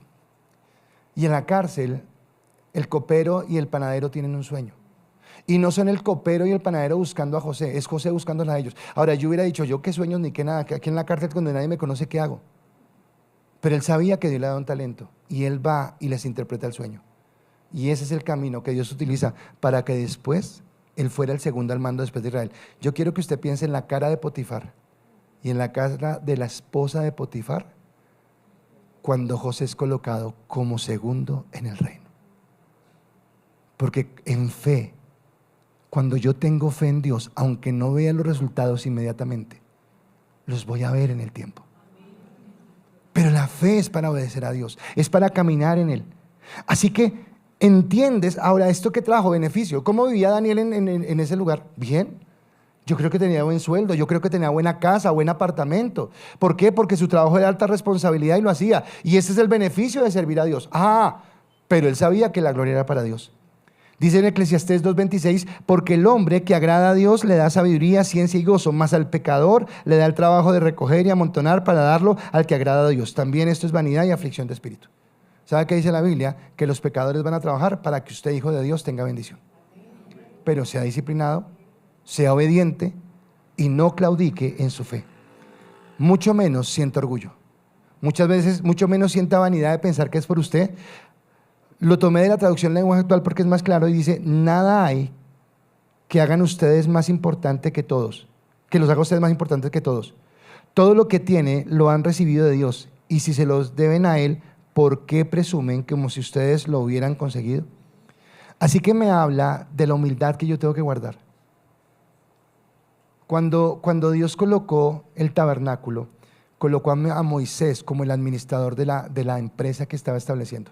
S1: y en la cárcel el copero y el panadero tienen un sueño, y no son el copero y el panadero buscando a José, es José buscándolos a ellos. Ahora yo hubiera dicho, yo qué sueños ni qué nada, que aquí en la cárcel cuando nadie me conoce, ¿qué hago? Pero él sabía que Dios le ha dado un talento y él va y les interpreta el sueño. Y ese es el camino que Dios utiliza para que después él fuera el segundo al mando después de Israel. Yo quiero que usted piense en la cara de Potifar y en la cara de la esposa de Potifar cuando José es colocado como segundo en el reino. Porque en fe, cuando yo tengo fe en Dios, aunque no vea los resultados inmediatamente, los voy a ver en el tiempo. Pero la fe es para obedecer a Dios, es para caminar en Él. Así que entiendes ahora esto que trajo beneficio. ¿Cómo vivía Daniel en ese lugar? Bien. Yo creo que tenía buen sueldo, yo creo que tenía buena casa, buen apartamento. ¿Por qué? Porque su trabajo era de alta responsabilidad y lo hacía. Y ese es el beneficio de servir a Dios. Pero él sabía que la gloria era para Dios. Dice en Eclesiastés 2:26, porque el hombre que agrada a Dios le da sabiduría, ciencia y gozo, mas al pecador le da el trabajo de recoger y amontonar para darlo al que agrada a Dios. También esto es vanidad y aflicción de espíritu. ¿Sabe qué dice la Biblia? Que los pecadores van a trabajar para que usted, hijo de Dios, tenga bendición. Pero sea disciplinado, sea obediente y no claudique en su fe. Mucho menos sienta orgullo. Muchas veces, mucho menos sienta vanidad de pensar que es por usted. Lo tomé de la traducción lenguaje actual porque es más claro y dice: nada hay que hagan ustedes más importante que todos, que los haga ustedes más importantes que todos. Todo lo que tiene lo han recibido de Dios, y si se los deben a Él, ¿por qué presumen como si ustedes lo hubieran conseguido? Así que me habla de la humildad que yo tengo que guardar. Cuando Dios colocó el tabernáculo, colocó a Moisés como el administrador de la empresa que estaba estableciendo.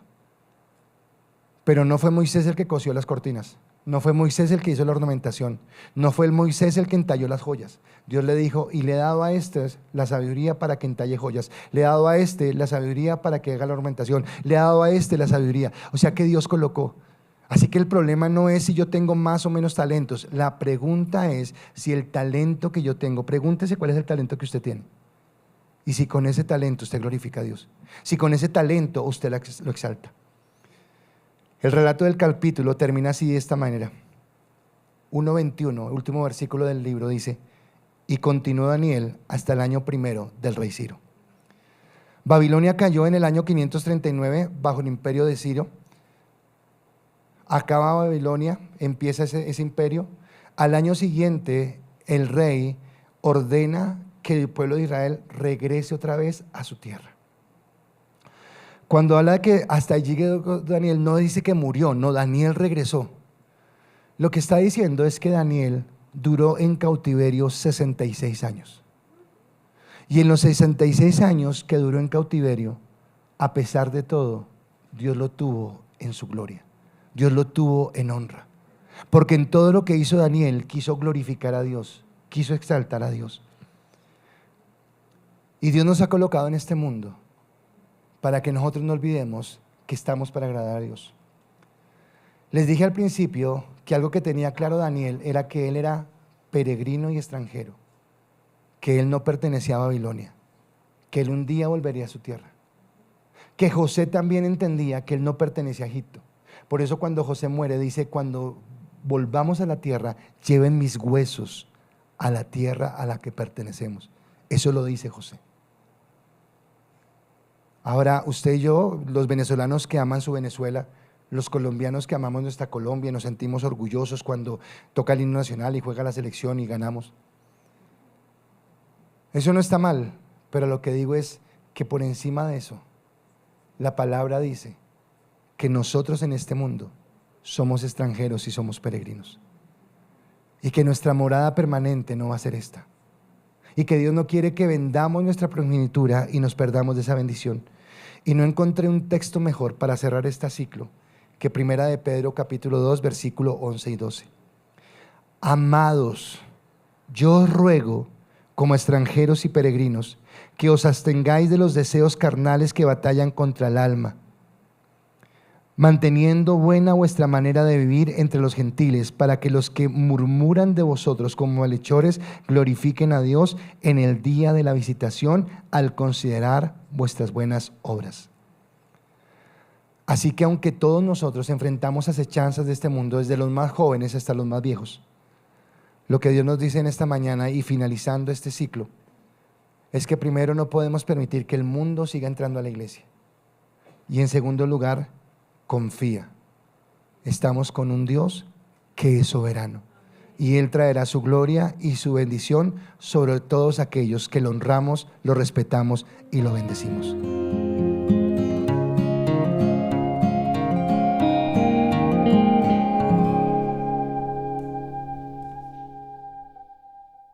S1: Pero no fue Moisés el que cosió las cortinas, no fue Moisés el que hizo la ornamentación, no fue el Moisés el que entalló las joyas. Dios le dijo: y le he dado a este la sabiduría para que entalle joyas, le he dado a este la sabiduría para que haga la ornamentación, le he dado a este la sabiduría. O sea que Dios colocó. Así que el problema no es si yo tengo más o menos talentos, la pregunta es si el talento que yo tengo, pregúntese cuál es el talento que usted tiene. Y si con ese talento usted glorifica a Dios, si con ese talento usted lo exalta. El relato del capítulo termina así, de esta manera. 1:21, el último versículo del libro, dice: y continuó Daniel hasta el año primero del rey Ciro. Babilonia cayó en el año 539 bajo el imperio de Ciro. Acaba Babilonia, empieza ese imperio. Al año siguiente, el rey ordena que el pueblo de Israel regrese otra vez a su tierra. Cuando habla de que hasta allí llegó Daniel, no dice que murió, no, Daniel regresó. Lo que está diciendo es que Daniel duró en cautiverio 66 años. Y en los 66 años que duró en cautiverio, a pesar de todo, Dios lo tuvo en su gloria. Dios lo tuvo en honra. Porque en todo lo que hizo Daniel, quiso glorificar a Dios, quiso exaltar a Dios. Y Dios nos ha colocado en este mundo para que nosotros no olvidemos que estamos para agradar a Dios. Les dije al principio que algo que tenía claro Daniel era que él era peregrino y extranjero, que él no pertenecía a Babilonia, que él un día volvería a su tierra, que José también entendía que él no pertenecía a Egipto. Por eso cuando José muere dice: cuando volvamos a la tierra, lleven mis huesos a la tierra a la que pertenecemos. Eso lo dice José. Ahora usted y yo, los venezolanos que aman su Venezuela, los colombianos que amamos nuestra Colombia, nos sentimos orgullosos cuando toca el himno nacional y juega la selección y ganamos. Eso no está mal, pero lo que digo es que por encima de eso, la palabra dice que nosotros en este mundo somos extranjeros y somos peregrinos, y que nuestra morada permanente no va a ser esta, y que Dios no quiere que vendamos nuestra primogenitura y nos perdamos de esa bendición. Y no encontré un texto mejor para cerrar este ciclo que Primera de Pedro capítulo 2 versículo 11 y 12. Amados, yo os ruego como extranjeros y peregrinos que os abstengáis de los deseos carnales que batallan contra el alma, manteniendo buena vuestra manera de vivir entre los gentiles, para que los que murmuran de vosotros como malhechores glorifiquen a Dios en el día de la visitación al considerar vuestras buenas obras. Así que aunque todos nosotros enfrentamos acechanzas de este mundo, desde los más jóvenes hasta los más viejos, lo que Dios nos dice en esta mañana y finalizando este ciclo es que primero no podemos permitir que el mundo siga entrando a la iglesia. Y en segundo lugar, confía. Estamos con un Dios que es soberano. Y Él traerá su gloria y su bendición sobre todos aquellos que lo honramos, lo respetamos y lo bendecimos.